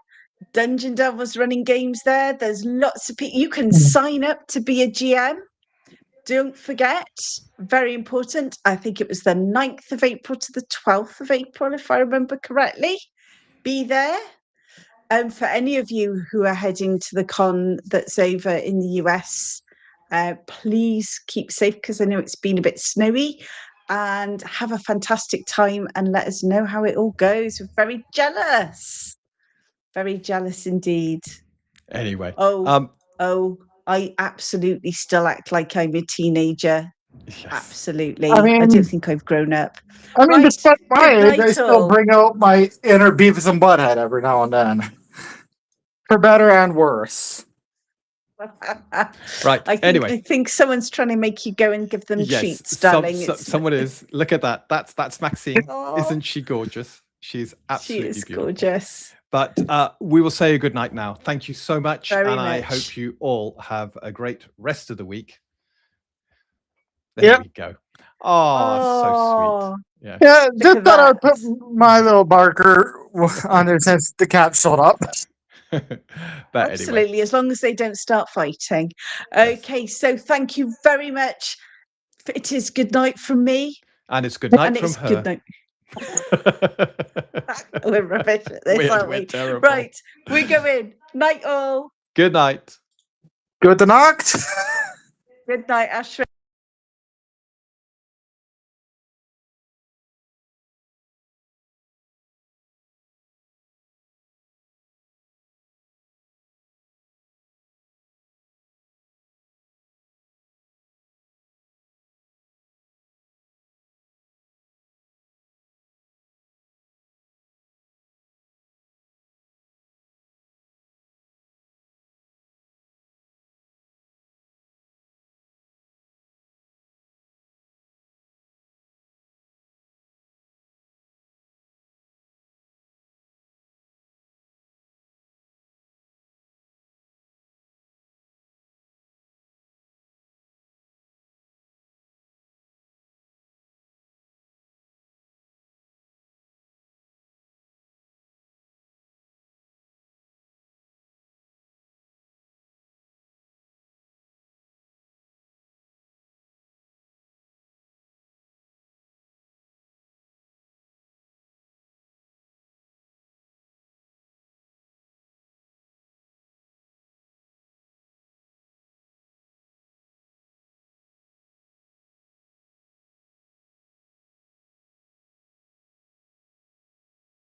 Dungeon Delvers running games there. There's lots of people. You can sign up to be a GM. Don't forget, very important. I think it was the 9th of April to the 12th of April, if I remember correctly. Be there. For any of you who are heading to the con that's over in the US, please keep safe because I know it's been a bit snowy, and have a fantastic time and let us know how it all goes. We're very jealous. Very jealous indeed. Anyway. I absolutely still act like I'm a teenager. Yes. Absolutely. I don't think I've grown up. I mean, despite my age, I still bring out my inner Beavis and Butthead every now and then. For better and worse. Right. I think someone's trying to make you go and give them treats, darling. Someone is. Look at that. That's Maxine. Isn't she gorgeous? She's absolutely beautiful. Gorgeous. But we will say a good night now. Thank you so much. Very and I much. hope you all have a great rest of the week. There Yep. we go. Oh, so Oh, sweet. Yeah. Yeah, look just at thought I'd that. put my little marker on there since the cat showed up. But anyway, Absolutely, as long as they don't start fighting. Yes. Okay, so thank you very much. It is good night from me, and it's good night and from it's her. good night. We're rubbish at this, aren't We're we? terrible. Right, we go in. Night all. Good night. Good to knocked. Good night, Ashra.